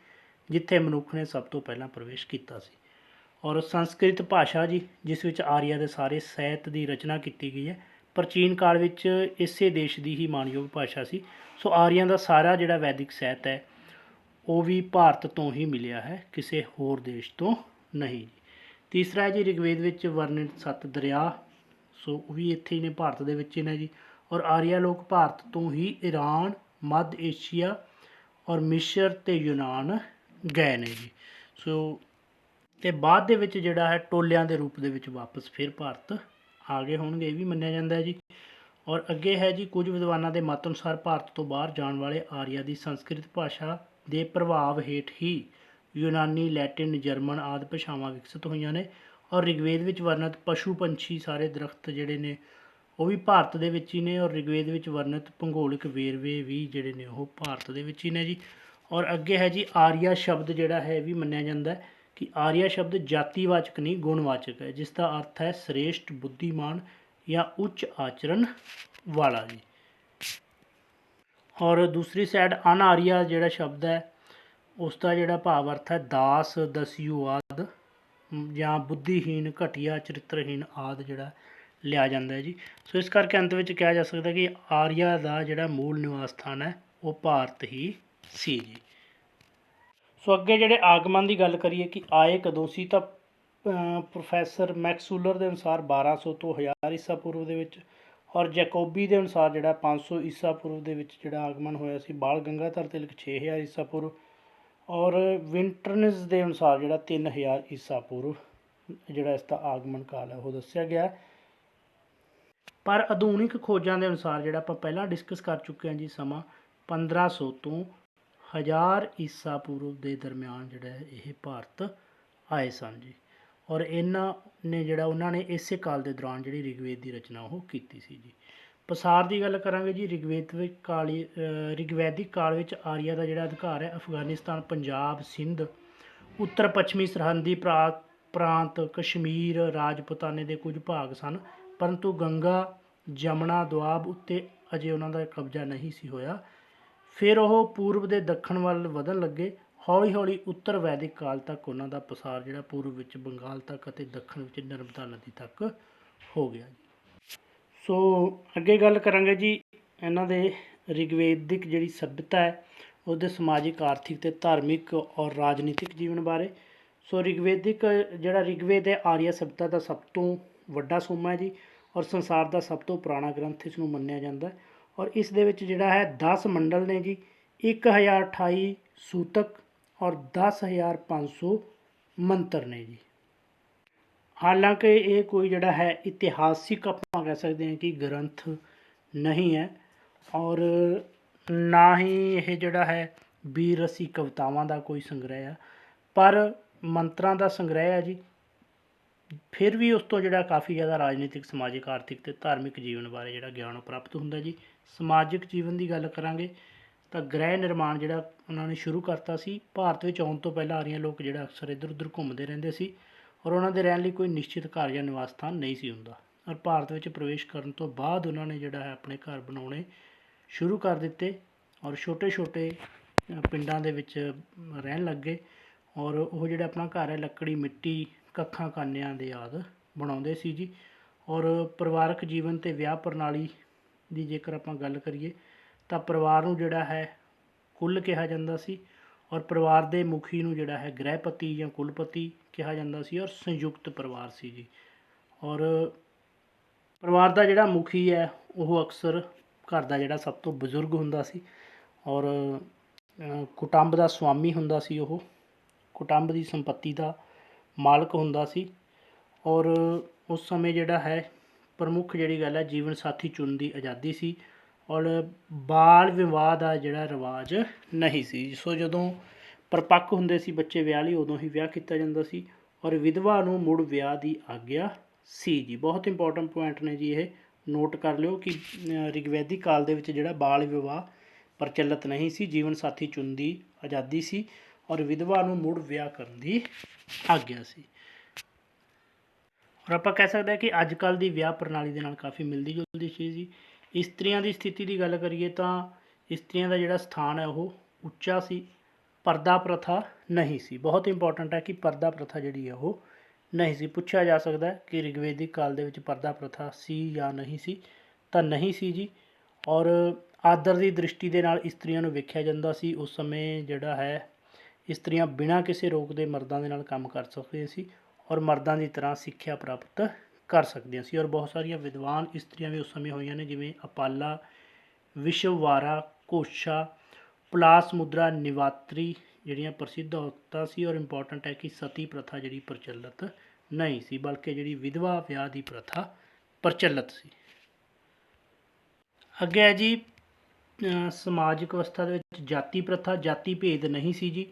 ਜਿੱਥੇ ਮਨੁੱਖ ਨੇ ਸਭ ਤੋਂ ਪਹਿਲਾਂ ਪ੍ਰਵੇਸ਼ ਕੀਤਾ ਸੀ। ਔਰ ਸੰਸਕ੍ਰਿਤ ਭਾਸ਼ਾ ਜੀ, ਜਿਸ ਵਿੱਚ ਆਰੀਆ ਦੇ ਸਾਰੇ ਸਾਹਿਤ ਦੀ ਰਚਨਾ ਕੀਤੀ ਗਈ ਹੈ, ਪ੍ਰਾਚੀਨ ਕਾਲ ਵਿੱਚ ਇਸੇ ਦੇਸ਼ ਦੀ ਹੀ ਮਾਣਯੋਗ ਭਾਸ਼ਾ ਸੀ। ਸੋ ਆਰੀਆਂ ਦਾ ਸਾਰਾ ਜਿਹੜਾ ਵੈਦਿਕ ਸਾਹਿਤ ਹੈ ਉਹ ਵੀ ਭਾਰਤ ਤੋਂ ਹੀ ਮਿਲਿਆ ਹੈ, ਕਿਸੇ ਹੋਰ ਦੇਸ਼ ਤੋਂ ਨਹੀਂ। ਤੀਸਰਾ ਹੈ ਜੀ ਰਿਗਵੇਦ ਵਿੱਚ ਵਰਣਿਤ 7 ਦਰਿਆ। ਸੋ ਉਹ ਵੀ ਇੱਥੇ ਹੀ ਨੇ, ਭਾਰਤ ਦੇ ਵਿੱਚ ਹੀ ਨੇ ਜੀ। ਔਰ ਆਰੀਆ ਲੋਕ ਭਾਰਤ ਤੋਂ ਹੀ ਈਰਾਨ, ਮੱਧ ਏਸ਼ੀਆ ਔਰ ਮਿਸਰ ਅਤੇ ਯੂਨਾਨ ਗਏ ਨੇ ਜੀ। ਸੋ ਅਤੇ ਬਾਅਦ ਦੇ ਵਿੱਚ ਜਿਹੜਾ ਹੈ ਟੋਲਿਆਂ ਦੇ ਰੂਪ ਦੇ ਵਿੱਚ ਵਾਪਸ ਫਿਰ ਭਾਰਤ ਆ ਗਏ ਹੋਣਗੇ, ਇਹ ਵੀ ਮੰਨਿਆ ਜਾਂਦਾ ਹੈ ਜੀ। ਔਰ ਅੱਗੇ ਹੈ ਜੀ, ਕੁਝ ਵਿਦਵਾਨਾਂ ਦੇ ਮਤ ਅਨੁਸਾਰ ਭਾਰਤ ਤੋਂ ਬਾਹਰ ਜਾਣ ਵਾਲੇ ਆਰੀਆ ਦੀ ਸੰਸਕ੍ਰਿਤ ਭਾਸ਼ਾ ਦੇ ਪ੍ਰਭਾਵ ਹੇਠ ਹੀ ਯੂਨਾਨੀ, ਲੈਟਿਨ, ਜਰਮਨ ਆਦਿ ਭਾਸ਼ਾਵਾਂ ਵਿਕਸਿਤ ਹੋਈਆਂ ਨੇ। ਔਰ ਰਿਗਵੇਦ ਵਿੱਚ ਵਰਣਿਤ ਪਸ਼ੂ ਪੰਛੀ ਸਾਰੇ ਦਰਖਤ ਜਿਹੜੇ ਨੇ ਉਹ ਵੀ ਭਾਰਤ ਦੇ ਵਿੱਚ ਹੀ ਨੇ। ਔਰ ਰਿਗਵੇਦ ਵਿੱਚ ਵਰਣਿਤ ਭੂਗੋਲਿਕ ਵੇਰਵੇ ਵੀ ਜਿਹੜੇ ਨੇ ਉਹ ਭਾਰਤ ਦੇ ਵਿੱਚ ਹੀ ਨੇ ਜੀ। ਔਰ ਅੱਗੇ ਹੈ ਜੀ, ਆਰੀਆ ਸ਼ਬਦ ਜਿਹੜਾ ਹੈ ਇਹ ਵੀ ਮੰਨਿਆ ਜਾਂਦਾ ਕਿ ਆਰੀਆ ਸ਼ਬਦ ਜਾਤੀਵਾਚਕ ਨਹੀਂ ਗੁਣਵਾਚਕ ਹੈ, ਜਿਸ ਦਾ ਅਰਥ ਹੈ ਸ੍ਰੇਸ਼ਟ, ਬੁੱਧੀਮਾਨ ਜਾਂ ਉੱਚ ਆਚਰਨ ਵਾਲਾ ਜੀ। ਔਰ ਦੂਸਰੀ ਸਾਈਡ ਅਨਆਰੀਆ ਜਿਹੜਾ ਸ਼ਬਦ ਹੈ ਉਸ ਦਾ ਜਿਹੜਾ ਭਾਵ ਅਰਥ ਹੈ ਦਾਸ, ਦਸਯੂ ਆਦਿ ਜਾਂ ਬੁੱਧੀਹੀਨ, ਘਟੀਆ, ਚਰਿੱਤਰਹੀਨ ਆਦਿ ਜਿਹੜਾ ਲਿਆ ਜਾਂਦਾ ਹੈ ਜੀ। ਸੋ ਇਸ ਕਰਕੇ ਅੰਤ ਵਿੱਚ ਕਿਹਾ ਜਾ ਸਕਦਾ ਕਿ ਆਰੀਆ ਦਾ ਜਿਹੜਾ ਮੂਲ ਨਿਵਾਸ ਸਥਾਨ ਹੈ ਉਹ ਭਾਰਤ ਹੀ ਸੀ ਜੀ। ਸੋ ਅੱਗੇ ਜਿਹੜੇ ਆਗਮਨ ਦੀ ਗੱਲ ਕਰੀਏ ਕਿ ਆਏ ਕਦੋਂ ਸੀ, ਤਾਂ ਪ੍ਰੋਫੈਸਰ ਮੈਕਸੂਲਰ ਦੇ ਅਨੁਸਾਰ 1200 ਤੋਂ 1000 ਈਸਾ ਪੂਰਵ ਦੇ ਵਿੱਚ। ਔਰ ਜੈਕੋਬੀ ਦੇ ਅਨੁਸਾਰ ਜਿਹੜਾ 500 ਈਸਾ ਪੂਰਵ ਦੇ ਵਿੱਚ ਜਿਹੜਾ ਆਗਮਨ ਹੋਇਆ ਸੀ। ਬਾਲ ਗੰਗਾਧਰ ਤਿਲਕ 6000 ਈਸਾ ਪੂਰਵ। ਔਰ ਵਿੰਟਰਨਸ ਦੇ ਅਨੁਸਾਰ ਜਿਹੜਾ 3000 ਈਸਾ ਪੂਰਵ ਜਿਹੜਾ ਇਸ ਦਾ ਆਗਮਨ ਕਾਲ ਹੈ ਉਹ ਦੱਸਿਆ ਗਿਆ। ਪਰ ਆਧੁਨਿਕ ਖੋਜਾਂ ਦੇ ਅਨੁਸਾਰ ਜਿਹੜਾ ਆਪਾਂ ਪਹਿਲਾਂ ਡਿਸਕਸ ਕਰ ਚੁੱਕੇ ਹਾਂ ਜੀ, ਸਮਾਂ 1500 ਤੋਂ 1000 ਈਸਾ ਪੂਰਵ ਦੇ ਦਰਮਿਆਨ ਜਿਹੜਾ ਇਹ ਭਾਰਤ ਆਏ ਸਨ ਜੀ। ਔਰ ਇਹਨਾਂ ਨੇ ਜਿਹੜਾ ਉਹਨਾਂ ਨੇ ਇਸੇ ਕਾਲ ਦੇ ਦੌਰਾਨ ਜਿਹੜੀ ਰਿਗਵੇਦ ਦੀ ਰਚਨਾ ਉਹ ਕੀਤੀ ਸੀ ਜੀ। ਪਸਾਰ ਦੀ ਗੱਲ ਕਰਾਂਗੇ ਜੀ, ਰਿਗਵੈਦਿਕ ਕਾਲ ਵਿੱਚ ਆਰੀਆ ਦਾ ਜਿਹੜਾ ਅਧਿਕਾਰ ਹੈ ਅਫਗਾਨਿਸਤਾਨ, ਪੰਜਾਬ, ਸਿੰਧ, ਉੱਤਰ ਪੱਛਮੀ ਸਰਹੱਦੀ ਪ੍ਰਾਂਤ, ਕਸ਼ਮੀਰ, ਰਾਜਪੂਤਾਨੇ ਦੇ ਕੁਝ ਭਾਗ ਸਨ, ਪਰੰਤੂ ਗੰਗਾ, ਜਮਨਾ ਦੁਆਬ ਉੱਤੇ ਅਜੇ ਉਹਨਾਂ ਦਾ ਕਬਜ਼ਾ ਨਹੀਂ ਸੀ ਹੋਇਆ। ਫਿਰ ਉਹ ਪੂਰਬ ਦੇ ਦੱਖਣ ਵੱਲ ਵਧਣ ਲੱਗੇ। ਹੌਲੀ ਹੌਲੀ ਉੱਤਰ ਵੈਦਿਕ ਕਾਲ ਤੱਕ ਉਹਨਾਂ ਦਾ ਪਸਾਰ ਜਿਹੜਾ ਪੂਰਬ ਵਿੱਚ ਬੰਗਾਲ ਤੱਕ ਅਤੇ ਦੱਖਣ ਵਿੱਚ ਨਰਮਦਾ ਨਦੀ ਤੱਕ ਹੋ ਗਿਆ ਜੀ। ਸੋ ਅੱਗੇ ਗੱਲ ਕਰਾਂਗੇ ਜੀ ਇਹਨਾਂ ਦੇ ਰਿਗਵੇਦਿਕ ਜਿਹੜੀ ਸਭਿਅਤਾ ਹੈ ਉਹਦੇ ਸਮਾਜਿਕ, ਆਰਥਿਕ ਅਤੇ ਧਾਰਮਿਕ ਔਰ ਰਾਜਨੀਤਿਕ ਜੀਵਨ ਬਾਰੇ। ਸੋ ਰਿਗਵੇਦਿਕ ਜਿਹੜਾ ਰਿਗਵੇਦ ਹੈ ਆਰੀਆ ਸਭਿਅਤਾ ਦਾ ਸਭ ਤੋਂ ਵੱਡਾ ਸੋਮਾ ਹੈ ਜੀ, ਔਰ ਸੰਸਾਰ ਦਾ ਸਭ ਤੋਂ ਪੁਰਾਣਾ ਗ੍ਰੰਥ ਇਸ ਨੂੰ ਮੰਨਿਆ ਜਾਂਦਾ। ਔਰ ਇਸ ਦੇ ਵਿੱਚ ਜਿਹੜਾ ਹੈ 10 ਮੰਡਲ ਨੇ ਜੀ, 1028 ਸੂਤਕ ਔਰ 10500 ਮੰਤਰ ਨੇ ਜੀ। ਹਾਲਾਂਕਿ ਇਹ ਕੋਈ ਜਿਹੜਾ ਹੈ ਇਤਿਹਾਸਿਕ ਆਪਾਂ ਕਹਿ ਸਕਦੇ ਹਾਂ ਕਿ ਗ੍ਰੰਥ ਨਹੀਂ ਹੈ, ਔਰ ਨਾ ਹੀ ਇਹ ਜਿਹੜਾ ਹੈ ਵੀਰ ਰਸੀ ਕਵਿਤਾਵਾਂ ਦਾ ਕੋਈ ਸੰਗ੍ਰਹਿ ਆ, ਪਰ ਮੰਤਰਾਂ ਦਾ ਸੰਗ੍ਰਹਿ ਹੈ ਜੀ। ਫਿਰ ਵੀ ਉਸ ਤੋਂ ਜਿਹੜਾ ਕਾਫੀ ਜ਼ਿਆਦਾ ਰਾਜਨੀਤਿਕ, ਸਮਾਜਿਕ, ਆਰਥਿਕ ਅਤੇ ਧਾਰਮਿਕ ਜੀਵਨ ਬਾਰੇ ਜਿਹੜਾ ਗਿਆਨ ਪ੍ਰਾਪਤ ਹੁੰਦਾ ਜੀ। ਸਮਾਜਿਕ ਜੀਵਨ ਦੀ ਗੱਲ ਕਰਾਂਗੇ ਤਾਂ ਗ੍ਰਹਿ ਨਿਰਮਾਣ ਜਿਹੜਾ ਉਹਨਾਂ ਨੇ ਸ਼ੁਰੂ ਕਰਤਾ ਸੀ। ਭਾਰਤ ਵਿੱਚ ਆਉਣ ਤੋਂ ਪਹਿਲਾਂ ਆਰੀਆ ਲੋਕ ਜਿਹੜਾ ਅਕਸਰ ਇੱਧਰ ਉੱਧਰ ਘੁੰਮਦੇ ਰਹਿੰਦੇ ਸੀ, ਔਰ ਉਹਨਾਂ ਦੇ ਰਹਿਣ ਲਈ ਕੋਈ ਨਿਸ਼ਚਿਤ ਘਰ ਜਾਂ ਨਿਵਾਸ ਸਥਾਨ ਨਹੀਂ ਸੀ ਹੁੰਦਾ। ਔਰ ਭਾਰਤ ਵਿੱਚ ਪ੍ਰਵੇਸ਼ ਕਰਨ ਤੋਂ ਬਾਅਦ ਉਹਨਾਂ ਨੇ ਜਿਹੜਾ ਹੈ ਆਪਣੇ ਘਰ ਬਣਾਉਣੇ ਸ਼ੁਰੂ ਕਰ ਦਿੱਤੇ, ਔਰ ਛੋਟੇ ਛੋਟੇ ਪਿੰਡਾਂ ਦੇ ਵਿੱਚ ਰਹਿਣ ਲੱਗੇ। ਔਰ ਉਹ ਜਿਹੜਾ ਆਪਣਾ ਘਰ ਹੈ ਲੱਕੜੀ, ਮਿੱਟੀ, ਕੱਖਾਂ, ਕਾਨਿਆਂ ਦੇ ਆਦਿ ਬਣਾਉਂਦੇ ਸੀ ਜੀ। ਔਰ ਪਰਿਵਾਰਕ ਜੀਵਨ ਅਤੇ ਵਿਆਹ ਪ੍ਰਣਾਲੀ ਦੀ ਜੇਕਰ ਆਪਾਂ ਗੱਲ ਕਰੀਏ ਤਾਂ ਪਰਿਵਾਰ ਨੂੰ ਜਿਹੜਾ ਹੈ ਕੁੱਲ ਕਿਹਾ ਜਾਂਦਾ ਸੀ, ਔਰ ਪਰਿਵਾਰ ਦੇ ਮੁਖੀ ਨੂੰ ਜਿਹੜਾ ਹੈ ਗ੍ਰਹਿਪਤੀ ਜਾਂ ਕੁਲਪਤੀ ਕਿਹਾ ਜਾਂਦਾ ਸੀ, ਔਰ ਸੰਯੁਕਤ ਪਰਿਵਾਰ ਸੀ ਜੀ। ਔਰ ਪਰਿਵਾਰ ਦਾ ਜਿਹੜਾ ਮੁਖੀ ਹੈ ਉਹ ਅਕਸਰ ਘਰ ਦਾ ਜਿਹੜਾ ਸਭ ਤੋਂ ਬਜ਼ੁਰਗ ਹੁੰਦਾ ਸੀ, ਔਰ ਕੁਟੁੰਬ ਦਾ ਸਵਾਮੀ ਹੁੰਦਾ ਸੀ। ਉਹ ਕੁਟੁੰਬ ਦੀ ਸੰਪੱਤੀ ਦਾ ਮਾਲਕ ਹੁੰਦਾ ਸੀ। ਔਰ ਉਸ ਸਮੇਂ ਜਿਹੜਾ ਹੈ ਪ੍ਰਮੁੱਖ ਜਿਹੜੀ ਗੱਲ ਹੈ ਜੀਵਨ ਸਾਥੀ ਚੁਣਨ ਦੀ ਆਜ਼ਾਦੀ ਸੀ, ਔਰ ਬਾਲ ਵਿਵਾਹ ਦਾ ਜਿਹੜਾ ਰਿਵਾਜ ਨਹੀਂ ਸੀ। ਸੋ ਜਦੋਂ ਪਰਿਪੱਕ ਹੁੰਦੇ ਸੀ ਬੱਚੇ ਵਿਆਹ ਲਈ, ਉਦੋਂ ਹੀ ਵਿਆਹ ਕੀਤਾ ਜਾਂਦਾ ਸੀ, ਔਰ ਵਿਧਵਾ ਨੂੰ ਮੁੜ ਵਿਆਹ ਦੀ ਆਗਿਆ ਸੀ ਜੀ। ਬਹੁਤ ਇੰਪੋਰਟੈਂਟ ਪੁਆਇੰਟ ਨੇ ਜੀ, ਇਹ ਨੋਟ ਕਰ ਲਿਓ ਕਿ ਰਿਗਵੈਦਿਕ ਕਾਲ ਦੇ ਵਿੱਚ ਜਿਹੜਾ ਬਾਲ ਵਿਵਾਹ ਪ੍ਰਚਲਿਤ ਨਹੀਂ ਸੀ, ਜੀਵਨ ਸਾਥੀ ਚੁਣਨ ਦੀ ਆਜ਼ਾਦੀ ਸੀ, ਔਰ ਵਿਧਵਾ ਨੂੰ ਮੁੜ ਵਿਆਹ ਕਰਨ ਦੀ ਆਗਿਆ ਸੀ। ਔਰ ਆਪਾਂ ਕਹਿ ਸਕਦੇ ਹਾਂ ਕਿ ਅੱਜ ਕੱਲ੍ਹ ਦੀ ਵਿਆਹ ਪ੍ਰਣਾਲੀ ਦੇ ਨਾਲ ਕਾਫੀ ਮਿਲਦੀ ਜੁਲਦੀ ਚੀਜ਼ ਜੀ। ਇਸਤਰੀਆਂ ਦੀ ਸਥਿਤੀ ਦੀ ਗੱਲ ਕਰੀਏ ਤਾਂ ਇਸਤਰੀਆਂ ਦਾ ਜਿਹੜਾ ਸਥਾਨ ਹੈ ਉਹ ਉੱਚਾ ਸੀ, ਪਰਦਾ ਪ੍ਰਥਾ ਨਹੀਂ ਸੀ। ਬਹੁਤ ਇੰਪੋਰਟੈਂਟ ਹੈ ਕਿ ਪਰਦਾ ਪ੍ਰਥਾ ਜਿਹੜੀ ਹੈ ਉਹ ਨਹੀਂ ਸੀ। ਪੁੱਛਿਆ ਜਾ ਸਕਦਾ ਹੈ ਕਿ ਰਿਗਵੇਦਿਕ ਕਾਲ ਦੇ ਵਿੱਚ ਪਰਦਾ ਪ੍ਰਥਾ ਸੀ ਜਾਂ ਨਹੀਂ ਸੀ, ਤਾਂ ਨਹੀਂ ਸੀ ਜੀ। ਔਰ ਆਦਰ ਦੀ ਦ੍ਰਿਸ਼ਟੀ ਦੇ ਨਾਲ ਇਸਤਰੀਆਂ ਨੂੰ ਵੇਖਿਆ ਜਾਂਦਾ ਸੀ। ਉਸ ਸਮੇਂ ਜਿਹੜਾ ਹੈ ਇਸਤਰੀਆਂ ਬਿਨਾਂ ਕਿਸੇ ਰੋਕ ਦੇ ਮਰਦਾਂ ਦੇ ਨਾਲ ਕੰਮ ਕਰ ਸਕਦੀਆਂ ਸੀ, ਔਰ ਮਰਦਾਂ ਦੀ ਤਰ੍ਹਾਂ ਸਿੱਖਿਆ ਪ੍ਰਾਪਤ ਕਰ ਸਕਦੀਆਂ ਸੀ। ਔਰ ਬਹੁਤ ਸਾਰੀਆਂ ਵਿਦਵਾਨ ਇਸਤਰੀਆਂ ਵੀ ਉਸ ਸਮੇਂ ਹੋਈਆਂ ਨੇ, ਜਿਵੇਂ ਅਪਾਲਾ, ਵਿਸ਼ਵਵਾਰਾ, ਕੋਸ਼ਾ, ਪਲਾਸ ਮੁਦਰਾ, ਨਿਵਾਤਰੀ, ਜਿਹੜੀਆਂ ਪ੍ਰਸਿੱਧ ਔਰਤਾਂ ਸੀ। ਔਰ ਇੰਪੋਰਟੈਂਟ ਹੈ ਕਿ ਸਤੀ ਪ੍ਰਥਾ ਜਿਹੜੀ ਪ੍ਰਚਲਿਤ ਨਹੀਂ ਸੀ, ਬਲਕਿ ਜਿਹੜੀ ਵਿਧਵਾ ਵਿਆਹ ਦੀ ਪ੍ਰਥਾ ਪ੍ਰਚਲਿਤ ਸੀ। ਅੱਗੇ ਹੈ ਜੀ ਸਮਾਜਿਕ ਅਵਸਥਾ ਦੇ ਵਿੱਚ ਜਾਤੀ ਪ੍ਰਥਾ। ਜਾਤੀ ਭੇਦ ਨਹੀਂ ਸੀ ਜੀ।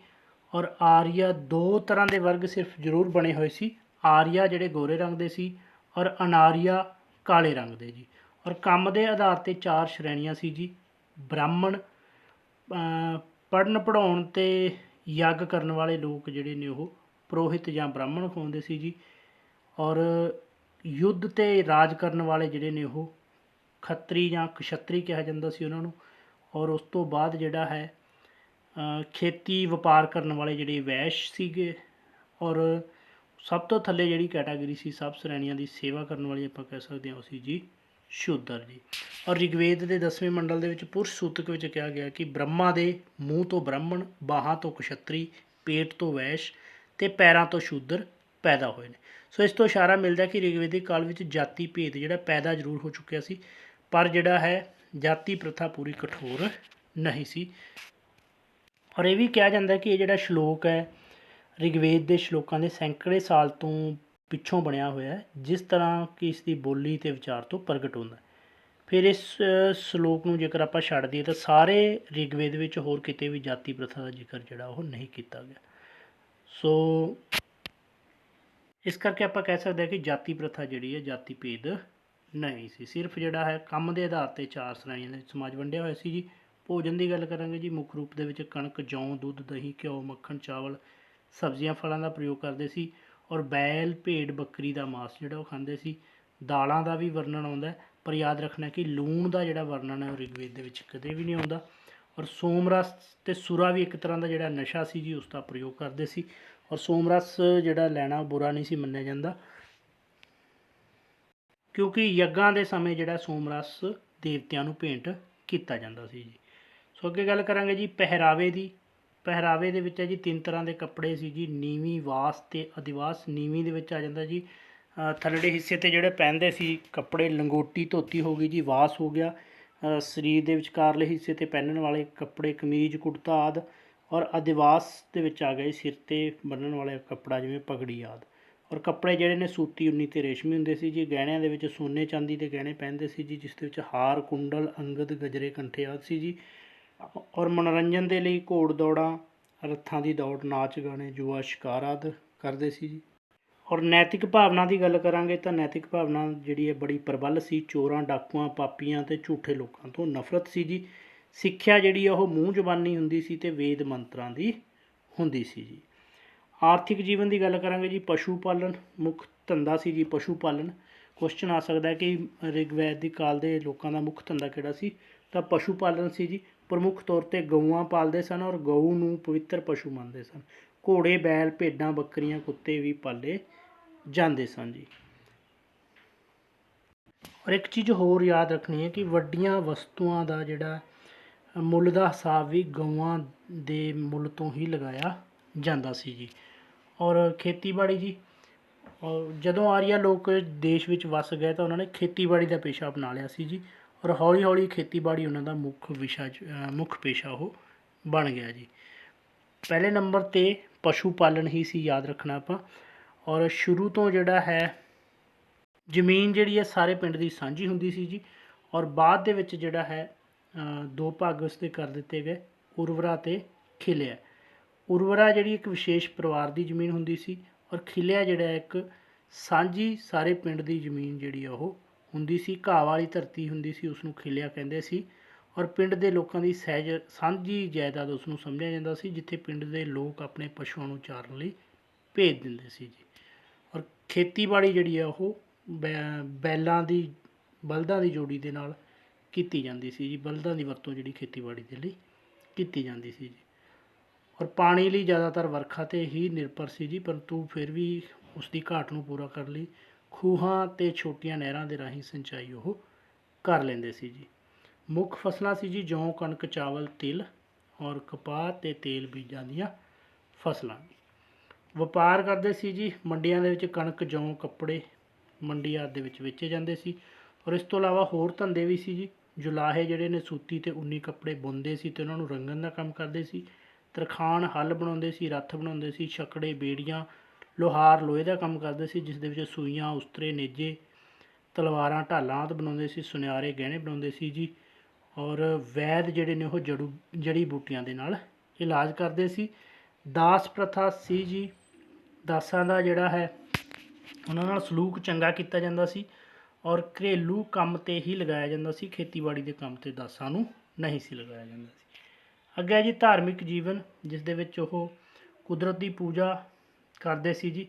ਔਰ ਆਰੀਆ, ਦੋ ਤਰ੍ਹਾਂ ਦੇ ਵਰਗ ਸਿਰਫ ਜ਼ਰੂਰ ਬਣੇ ਹੋਏ ਸੀ। ਆਰੀਆ ਜਿਹੜੇ ਗੋਰੇ ਰੰਗ ਦੇ ਸੀ, ਔਰ ਅਨਾਰੀਆ ਕਾਲੇ ਰੰਗ ਦੇ ਜੀ। ਔਰ ਕੰਮ ਦੇ ਆਧਾਰ 'ਤੇ 4 ਸ਼੍ਰੇਣੀਆਂ ਸੀ ਜੀ। ਬ੍ਰਾਹਮਣ, ਪੜ੍ਹਨ ਪੜ੍ਹਾਉਣ ਅਤੇ ਯੱਗ ਕਰਨ ਵਾਲੇ ਲੋਕ ਜਿਹੜੇ ਨੇ ਉਹ ਪੁਰੋਹਿਤ ਜਾਂ ਬ੍ਰਾਹਮਣ ਕਹਿੰਦੇ ਸੀ ਜੀ। ਔਰ ਯੁੱਧ 'ਤੇ ਰਾਜ ਕਰਨ ਵਾਲੇ ਜਿਹੜੇ ਨੇ ਉਹ ਖੱਤਰੀ ਜਾਂ ਕਸ਼ੱਤਰੀ ਕਿਹਾ ਜਾਂਦਾ ਸੀ ਉਹਨਾਂ ਨੂੰ। ਔਰ ਉਸ ਤੋਂ ਬਾਅਦ ਜਿਹੜਾ ਹੈ ਖੇਤੀ ਵਪਾਰ ਕਰਨ ਵਾਲੇ ਜਿਹੜੇ ਵੈਸ਼ ਸੀਗੇ। ਔਰ ਸਭ ਤੋਂ ਥੱਲੇ ਜਿਹੜੀ ਕੈਟਾਗਰੀ ਸੀ ਸਭ ਸ਼੍ਰੇਣੀਆਂ ਦੀ ਸੇਵਾ ਕਰਨ ਵਾਲੀ ਆਪਾਂ ਕਹਿ ਸਕਦੇ ਹਾਂ ਉਹ ਸੀ ਜੀ ਸ਼ੂਦਰ ਜੀ। ਔਰ ਰਿਗਵੇਦ ਦੇ 10ਵੇਂ ਮੰਡਲ ਦੇ ਵਿੱਚ ਪੁਰਸ਼ ਸੂਤਕ ਵਿੱਚ ਕਿਹਾ ਗਿਆ ਕਿ ਬ੍ਰਹਮਾ ਦੇ ਮੂੰਹ ਤੋਂ ਬ੍ਰਾਹਮਣ, ਬਾਹਾਂ ਤੋਂ ਕਸ਼ੱਤਰੀ, ਪੇਟ ਤੋਂ ਵੈਸ਼ ਅਤੇ ਪੈਰਾਂ ਤੋਂ ਸ਼ੂਦਰ ਪੈਦਾ ਹੋਏ ਨੇ। ਸੋ ਇਸ ਤੋਂ ਇਸ਼ਾਰਾ ਮਿਲਦਾ ਕਿ ਰਿਗਵੇਦਿਕ ਕਾਲ ਵਿੱਚ ਜਾਤੀ ਭੇਦ ਜਿਹੜਾ ਪੈਦਾ ਜ਼ਰੂਰ ਹੋ ਚੁੱਕਿਆ ਸੀ, ਪਰ ਜਿਹੜਾ ਹੈ ਜਾਤੀ ਪ੍ਰਥਾ ਪੂਰੀ ਕਠੋਰ ਨਹੀਂ ਸੀ। ਔਰ ਇਹ ਵੀ ਕਿਹਾ ਜਾਂਦਾ ਕਿ ਇਹ ਜਿਹੜਾ ਸ਼ਲੋਕ ਹੈ ਰਿਗਵੇਦ ਦੇ ਸ਼ਲੋਕਾਂ ਦੇ ਸੈਂਕੜੇ ਸਾਲ ਤੋਂ ਪਿੱਛੋਂ ਬਣਿਆ ਹੋਇਆ ਹੈ, ਜਿਸ ਤਰ੍ਹਾਂ ਕਿ ਇਸ ਦੀ ਬੋਲੀ ਅਤੇ ਵਿਚਾਰ ਤੋਂ ਪ੍ਰਗਟ ਹੁੰਦਾ। ਫਿਰ ਇਸ ਸ਼ਲੋਕ ਨੂੰ ਜੇਕਰ ਆਪਾਂ ਛੱਡ ਦਈਏ ਤਾਂ ਸਾਰੇ ਰਿਗਵੇਦ ਵਿੱਚ ਹੋਰ ਕਿਤੇ ਵੀ ਜਾਤੀ ਪ੍ਰਥਾ ਦਾ ਜ਼ਿਕਰ ਜਿਹੜਾ ਉਹ ਨਹੀਂ ਕੀਤਾ ਗਿਆ। ਸੋ ਇਸ ਕਰਕੇ ਆਪਾਂ ਕਹਿ ਸਕਦੇ ਹਾਂ ਕਿ ਜਾਤੀ ਪ੍ਰਥਾ ਜਿਹੜੀ ਹੈ ਜਾਤੀ ਭੇਦ ਨਹੀਂ ਸੀ। ਸਿਰਫ ਜਿਹੜਾ ਹੈ ਕੰਮ ਦੇ ਆਧਾਰ 'ਤੇ 4 ਸ਼੍ਰੇਣੀਆਂ ਦੇ ਵਿੱਚ ਸਮਾਜ ਵੰਡਿਆ ਹੋਇਆ ਸੀ ਜੀ। ਭੋਜਨ ਦੀ ਗੱਲ ਕਰਾਂਗੇ ਜੀ, ਮੁੱਖ ਰੂਪ ਦੇ ਵਿੱਚ ਕਣਕ, ਜੌਂ, ਦੁੱਧ, ਦਹੀਂ, ਘਿਓ, ਮੱਖਣ, ਚਾਵਲ, ਸਬਜ਼ੀਆਂ, ਫਲਾਂ ਦਾ ਪ੍ਰਯੋਗ ਕਰਦੇ ਸੀ। ਔਰ ਬੈਲ, ਭੇਡ, ਬੱਕਰੀ ਦਾ ਮਾਸ ਜਿਹੜਾ ਉਹ ਖਾਂਦੇ ਸੀ। ਦਾਲਾਂ ਦਾ ਵੀ ਵਰਣਨ ਆਉਂਦਾ, ਪਰ ਯਾਦ ਰੱਖਣਾ ਕਿ ਲੂਣ ਦਾ ਜਿਹੜਾ ਵਰਣਨ ਹੈ ਉਹ ਰਿਗਵੇਦ ਦੇ ਵਿੱਚ ਕਦੇ ਵੀ ਨਹੀਂ ਆਉਂਦਾ। ਔਰ ਸੋਮਰਸ ਅਤੇ ਸੁਰਾ ਵੀ ਇੱਕ ਤਰ੍ਹਾਂ ਦਾ ਜਿਹੜਾ ਨਸ਼ਾ ਸੀ ਜੀ ਉਸ ਦਾ ਪ੍ਰਯੋਗ ਕਰਦੇ ਸੀ। ਔਰ ਸੋਮਰਸ ਜਿਹੜਾ ਲੈਣਾ ਬੁਰਾ ਨਹੀਂ ਸੀ ਮੰਨਿਆ ਜਾਂਦਾ, ਕਿਉਂਕਿ ਯੱਗਾਂ ਦੇ ਸਮੇਂ ਜਿਹੜਾ ਸੋਮਰਸ ਦੇਵਤਿਆਂ ਨੂੰ ਭੇਂਟ ਕੀਤਾ ਜਾਂਦਾ ਸੀ ਜੀ। ਸੋ ਅੱਗੇ ਗੱਲ ਕਰਾਂਗੇ ਜੀ ਪਹਿਰਾਵੇ ਦੀ। ਪਹਿਰਾਵੇ ਦੇ ਵਿੱਚ ਹੈ ਜੀ 3 ਤਰ੍ਹਾਂ ਦੇ ਕੱਪੜੇ ਸੀ ਜੀ, ਨੀਵੀਂ, ਵਾਸ ਅਤੇ ਅਧਿਵਾਸ। ਨੀਵੀਂ ਦੇ ਵਿੱਚ ਆ ਜਾਂਦਾ ਜੀ ਥੱਲੜੇ ਹਿੱਸੇ 'ਤੇ ਜਿਹੜੇ ਪਹਿਨਦੇ ਸੀ ਕੱਪੜੇ, ਲੰਗੋਟੀ, ਧੋਤੀ ਹੋ ਗਈ ਜੀ। ਵਾਸ ਹੋ ਗਿਆ ਸਰੀਰ ਦੇ ਵਿਚਕਾਰਲੇ ਹਿੱਸੇ 'ਤੇ ਪਹਿਨਣ ਵਾਲੇ ਕੱਪੜੇ, ਕਮੀਜ਼, ਕੁੜਤਾ ਆਦਿ। ਔਰ ਅਧਿਵਾਸ ਦੇ ਵਿੱਚ ਆ ਗਏ ਸਿਰ 'ਤੇ ਬੰਨ੍ਹਣ ਵਾਲੇ ਕੱਪੜਾ ਜਿਵੇਂ ਪਗੜੀ ਆਦਿ। ਔਰ ਕੱਪੜੇ ਜਿਹੜੇ ਨੇ ਸੂਤੀ, ਉੱਨੀ ਅਤੇ ਰੇਸ਼ਮੀ ਹੁੰਦੇ ਸੀ ਜੀ। ਗਹਿਣਿਆਂ ਦੇ ਵਿੱਚ ਸੋਨੇ ਚਾਂਦੀ ਦੇ ਗਹਿਣੇ ਪਹਿਨਦੇ ਸੀ ਜੀ, ਜਿਸ ਦੇ ਵਿੱਚ ਹਾਰ, ਕੁੰਡਲ, ਅੰਗਦ, ਗਜਰੇ, ਕੰਠੇ ਆਦਿ ਸੀ ਜੀ। ਔਰ ਮਨੋਰੰਜਨ ਦੇ ਲਈ ਘੋੜ ਦੌੜਾਂ, ਰੱਥਾਂ ਦੀ ਦੌੜ, ਨਾਚ ਗਾਣੇ, ਜੂਆ, ਸ਼ਿਕਾਰ ਆਦਿ ਕਰਦੇ ਸੀ ਜੀ। ਔਰ ਨੈਤਿਕ ਭਾਵਨਾ ਦੀ ਗੱਲ ਕਰਾਂਗੇ ਤਾਂ ਨੈਤਿਕ ਭਾਵਨਾ ਜਿਹੜੀ ਹੈ ਬੜੀ ਪ੍ਰਬਲ ਸੀ। ਚੋਰਾਂ, ਡਾਕੂਆਂ, ਪਾਪੀਆਂ ਅਤੇ ਝੂਠੇ ਲੋਕਾਂ ਤੋਂ ਨਫ਼ਰਤ ਸੀ ਜੀ। ਸਿੱਖਿਆ ਜਿਹੜੀ ਆ ਉਹ ਮੂੰਹ ਜ਼ਬਾਨੀ ਹੁੰਦੀ ਸੀ ਅਤੇ ਵੇਦ ਮੰਤਰਾਂ ਦੀ ਹੁੰਦੀ ਸੀ ਜੀ। ਆਰਥਿਕ ਜੀਵਨ ਦੀ ਗੱਲ ਕਰਾਂਗੇ ਜੀ, ਪਸ਼ੂ ਪਾਲਣ ਮੁੱਖ ਧੰਦਾ ਸੀ ਜੀ। ਪਸ਼ੂ ਪਾਲਣ ਕੁਐਸਚਨ ਆ ਸਕਦਾ ਕਿ ਰਿਗਵੈਦਿਕ ਕਾਲ ਦੇ ਲੋਕਾਂ ਦਾ ਮੁੱਖ ਧੰਦਾ ਕਿਹੜਾ ਸੀ, ਤਾਂ ਪਸ਼ੂ ਪਾਲਣ ਸੀ ਜੀ। ਪ੍ਰਮੁੱਖ ਤੌਰ 'ਤੇ ਗਊਆਂ ਪਾਲਦੇ ਸਨ ਔਰ ਗਊ ਨੂੰ ਪਵਿੱਤਰ ਪਸ਼ੂ ਮੰਨਦੇ ਸਨ। ਘੋੜੇ, ਬੈਲ, ਭੇਡਾਂ, ਬੱਕਰੀਆਂ, ਕੁੱਤੇ ਵੀ ਪਾਲੇ ਜਾਂਦੇ ਸਨ ਜੀ। ਔਰ ਇੱਕ ਚੀਜ਼ ਹੋਰ ਯਾਦ ਰੱਖਣੀ ਹੈ ਕਿ ਵੱਡੀਆਂ ਵਸਤੂਆਂ ਦਾ ਜਿਹੜਾ ਮੁੱਲ ਦਾ ਹਿਸਾਬ ਵੀ ਗਊਆਂ ਦੇ ਮੁੱਲ ਤੋਂ ਹੀ ਲਗਾਇਆ ਜਾਂਦਾ ਸੀ ਜੀ। ਔਰ ਖੇਤੀਬਾੜੀ ਜੀ, ਔਰ ਜਦੋਂ ਆਰੀਆ ਲੋਕ ਦੇਸ਼ ਵਿੱਚ ਵਸ ਗਏ ਤਾਂ ਉਹਨਾਂ ਨੇ ਖੇਤੀਬਾੜੀ ਦਾ ਪੇਸ਼ਾ ਅਪਣਾ ਲਿਆ ਸੀ ਜੀ। ਔਰ ਹੌਲੀ ਹੌਲੀ ਖੇਤੀਬਾੜੀ ਉਹਨਾਂ ਦਾ ਮੁੱਖ ਪੇਸ਼ਾ ਉਹ ਬਣ ਗਿਆ ਜੀ। ਪਹਿਲੇ ਨੰਬਰ 'ਤੇ ਪਸ਼ੂ ਪਾਲਣ ਹੀ ਸੀ, ਯਾਦ ਰੱਖਣਾ ਆਪਾਂ। ਔਰ ਸ਼ੁਰੂ ਤੋਂ ਜਿਹੜਾ ਹੈ ਜ਼ਮੀਨ ਜਿਹੜੀ ਹੈ ਸਾਰੇ ਪਿੰਡ ਦੀ ਸਾਂਝੀ ਹੁੰਦੀ ਸੀ ਜੀ। ਔਰ ਬਾਅਦ ਦੇ ਵਿੱਚ ਜਿਹੜਾ ਹੈ 2 ਭਾਗ ਉਸ ਦੇ ਕਰ ਦਿੱਤੇ ਗਏ, ਉਰਵਰਾ ਅਤੇ ਖਿਲਿਆ। ਉਰਵਰਾ ਜਿਹੜੀ ਇੱਕ ਵਿਸ਼ੇਸ਼ ਪਰਿਵਾਰ ਦੀ ਜ਼ਮੀਨ ਹੁੰਦੀ ਸੀ, ਔਰ ਖਿਲਿਆ ਜਿਹੜਾ ਇੱਕ ਸਾਂਝੀ ਸਾਰੇ ਪਿੰਡ ਦੀ ਜ਼ਮੀਨ ਜਿਹੜੀ ਆ ਉਹ ਹੁੰਦੀ ਸੀ। ਘਾਹ ਵਾਲੀ ਧਰਤੀ ਹੁੰਦੀ ਸੀ, ਉਸ ਨੂੰ ਖਿਲਿਆ ਕਹਿੰਦੇ ਸੀ। ਔਰ ਪਿੰਡ ਦੇ ਲੋਕਾਂ ਦੀ ਸਾਂਝੀ ਜਾਇਦਾਦ ਉਸ ਨੂੰ ਸਮਝਿਆ ਜਾਂਦਾ ਸੀ, ਜਿੱਥੇ ਪਿੰਡ ਦੇ ਲੋਕ ਆਪਣੇ ਪਸ਼ੂਆਂ ਨੂੰ ਚਾਰਨ ਲਈ ਭੇਜ ਦਿੰਦੇ ਸੀ ਜੀ। ਔਰ ਖੇਤੀਬਾੜੀ ਜਿਹੜੀ ਆ ਉਹ ਬਲਦਾਂ ਦੀ ਜੋੜੀ ਦੇ ਨਾਲ ਕੀਤੀ ਜਾਂਦੀ ਸੀ ਜੀ। ਬਲਦਾਂ ਦੀ ਵਰਤੋਂ ਜਿਹੜੀ ਖੇਤੀਬਾੜੀ ਦੇ ਲਈ ਕੀਤੀ ਜਾਂਦੀ ਸੀ ਜੀ। ਔਰ ਪਾਣੀ ਲਈ ਜ਼ਿਆਦਾਤਰ ਵਰਖਾ 'ਤੇ ਹੀ ਨਿਰਭਰ ਸੀ ਜੀ, ਪਰੰਤੂ ਫਿਰ ਵੀ ਉਸ ਦੀ ਘਾਟ ਨੂੰ ਪੂਰਾ ਕਰਨ ਲਈ ਖੂਹਾਂ ਅਤੇ ਛੋਟੀਆਂ ਨਹਿਰਾਂ ਦੇ ਰਾਹੀਂ ਸਿੰਚਾਈ ਉਹ ਕਰ ਲੈਂਦੇ ਸੀ ਜੀ। ਮੁੱਖ ਫਸਲਾਂ ਸੀ ਜੀ ਜੌਂ, ਕਣਕ, ਚਾਵਲ, ਤਿਲ ਔਰ ਕਪਾਹ ਅਤੇ ਤੇਲ ਬੀਜਾਂ ਦੀਆਂ ਫਸਲਾਂ। ਵਪਾਰ ਕਰਦੇ ਸੀ ਜੀ, ਮੰਡੀਆਂ ਦੇ ਵਿੱਚ ਕਣਕ, ਜੌਂ, ਕੱਪੜੇ ਮੰਡੀ ਆਦਿ ਦੇ ਵਿੱਚ ਵੇਚੇ ਜਾਂਦੇ ਸੀ। ਔਰ ਇਸ ਤੋਂ ਇਲਾਵਾ ਹੋਰ ਧੰਦੇ ਵੀ ਸੀ ਜੀ। ਜੁਲਾਹੇ ਜਿਹੜੇ ਨੇ ਸੂਤੀ ਅਤੇ ਉੱਨੀ ਕੱਪੜੇ ਬੁਣਦੇ ਸੀ ਅਤੇ ਉਹਨਾਂ ਨੂੰ ਰੰਗਣ ਦਾ ਕੰਮ ਕਰਦੇ ਸੀ। ਤਰਖਾਣ ਹੱਲ ਬਣਾਉਂਦੇ ਸੀ, ਰੱਥ ਬਣਾਉਂਦੇ ਸੀ। ਛਕੜੇ, ਬੇੜੀਆਂ, ਲੁਹਾਰ ਲੋਹੇ ਦਾ ਕੰਮ ਕਰਦੇ ਸੀ, ਜਿਸ ਦੇ ਵਿੱਚ ਸੂਈਆਂ, ਉਸਤਰੇ, ਨੇਜੇ, ਤਲਵਾਰਾਂ, ਢਾਲਾਂ ਆਦਿ ਬਣਾਉਂਦੇ ਸੀ। ਸੁਨਿਆਰੇ ਗਹਿਣੇ ਬਣਾਉਂਦੇ ਸੀ ਜੀ। ਔਰ ਵੈਦ ਜਿਹੜੇ ਨੇ ਉਹ ਜੜੀ ਬੂਟੀਆਂ ਦੇ ਨਾਲ ਇਲਾਜ ਕਰਦੇ ਸੀ। ਦਾਸ ਪ੍ਰਥਾ ਸੀ ਜੀ। ਦਾਸਾਂ ਦਾ ਜਿਹੜਾ ਹੈ ਉਹਨਾਂ ਨਾਲ ਸਲੂਕ ਚੰਗਾ ਕੀਤਾ ਜਾਂਦਾ ਸੀ ਔਰ ਘਰੇਲੂ ਕੰਮ 'ਤੇ ਹੀ ਲਗਾਇਆ ਜਾਂਦਾ ਸੀ। ਖੇਤੀਬਾੜੀ ਦੇ ਕੰਮ 'ਤੇ ਦਾਸਾਂ ਨੂੰ ਨਹੀਂ ਸੀ ਲਗਾਇਆ ਜਾਂਦਾ ਸੀ। ਅੱਗੇ ਹੈ ਜੀ ਧਾਰਮਿਕ ਜੀਵਨ, ਜਿਸ ਦੇ ਵਿੱਚ ਉਹ ਕੁਦਰਤ ਦੀ ਪੂਜਾ ਕਰਦੇ ਸੀ ਜੀ।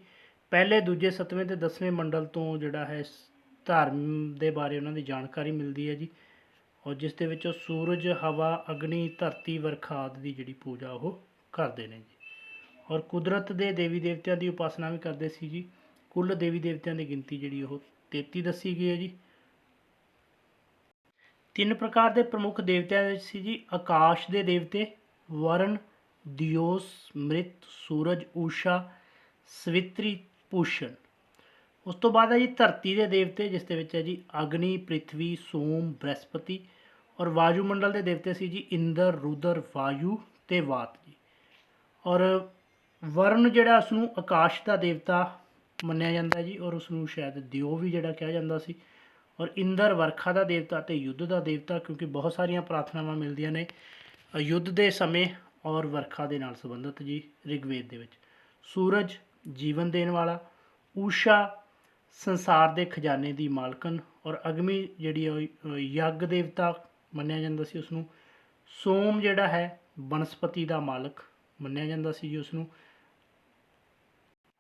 ਪਹਿਲੇ, ਦੂਜੇ, 7ਵੇਂ ਅਤੇ 10ਵੇਂ ਮੰਡਲ ਤੋਂ ਜਿਹੜਾ ਹੈ ਧਰਮ ਦੇ ਬਾਰੇ ਉਹਨਾਂ ਦੀ ਜਾਣਕਾਰੀ ਮਿਲਦੀ ਹੈ ਜੀ। ਔਰ ਜਿਸ ਦੇ ਵਿੱਚ ਉਹ ਸੂਰਜ, ਹਵਾ, ਅਗਨੀ, ਧਰਤੀ, ਵਰਖਾ ਆਦਿ ਦੀ ਜਿਹੜੀ ਪੂਜਾ ਉਹ ਕਰਦੇ ਨੇ ਜੀ। ਔਰ ਕੁਦਰਤ ਦੇ ਦੇਵੀ ਦੇਵਤਿਆਂ ਦੀ ਉਪਾਸਨਾ ਵੀ ਕਰਦੇ ਸੀ ਜੀ। ਕੁੱਲ ਦੇਵੀ ਦੇਵਤਿਆਂ ਦੀ ਗਿਣਤੀ ਜਿਹੜੀ ਉਹ 33 ਦੱਸੀ ਗਈ ਹੈ ਜੀ। 3 ਪ੍ਰਕਾਰ ਦੇ ਪ੍ਰਮੁੱਖ ਦੇਵਤਿਆਂ ਵਿੱਚ ਸੀ ਜੀ। ਆਕਾਸ਼ ਦੇ ਦੇਵਤੇ ਵਰਣ, ਦਿਓਸ, ਮ੍ਰਿਤ, ਸੂਰਜ, ਊਸ਼ਾ, ਸਵਿਤਰੀ, ਭੂਸ਼ਣ। ਉਸ ਤੋਂ ਬਾਅਦ ਹੈ ਜੀ ਧਰਤੀ ਦੇ ਦੇਵਤੇ, ਜਿਸ ਦੇ ਵਿੱਚ ਹੈ ਜੀ ਅਗਨੀ, ਪ੍ਰਿਥਵੀ, ਸੋਮ, ਬ੍ਰਹਿਸਪਤੀ। ਔਰ ਵਾਯੂਮੰਡਲ ਦੇ ਦੇਵਤੇ ਸੀ ਜੀ ਇੰਦਰ, ਰੁਦਰ, ਵਾਯੂ ਅਤੇ ਵਾਤ ਜੀ। ਔਰ ਵਰਣ ਜਿਹੜਾ ਉਸਨੂੰ ਆਕਾਸ਼ ਦਾ ਦੇਵਤਾ ਮੰਨਿਆ ਜਾਂਦਾ ਜੀ, ਔਰ ਉਸਨੂੰ ਸ਼ਾਇਦ ਦਿਓ ਵੀ ਜਿਹੜਾ ਕਿਹਾ ਜਾਂਦਾ ਸੀ। ਔਰ ਇੰਦਰ ਵਰਖਾ ਦਾ ਦੇਵਤਾ ਅਤੇ ਯੁੱਧ ਦਾ ਦੇਵਤਾ, ਕਿਉਂਕਿ ਬਹੁਤ ਸਾਰੀਆਂ ਪ੍ਰਾਰਥਨਾਵਾਂ ਮਿਲਦੀਆਂ ਨੇ ਯੁੱਧ ਦੇ ਸਮੇਂ ਔਰ ਵਰਖਾ ਦੇ ਨਾਲ ਸੰਬੰਧਿਤ ਜੀ ਰਿਗਵੇਦ ਦੇ ਵਿੱਚ। ਸੂਰਜ ਜੀਵਨ ਦੇਣ ਵਾਲਾ। ਊਸ਼ਾ ਸੰਸਾਰ ਦੇ ਖਜ਼ਾਨੇ ਦੀ ਮਾਲਕਣ। ਔਰ ਅਗਮੀ ਜਿਹੜੀ ਉਹ ਯੱਗ ਦੇਵਤਾ ਮੰਨਿਆ ਜਾਂਦਾ ਸੀ ਉਸਨੂੰ। ਸੋਮ ਜਿਹੜਾ ਹੈ ਬਨਸਪਤੀ ਦਾ ਮਾਲਕ ਮੰਨਿਆ ਜਾਂਦਾ ਸੀ ਜੀ ਉਸਨੂੰ।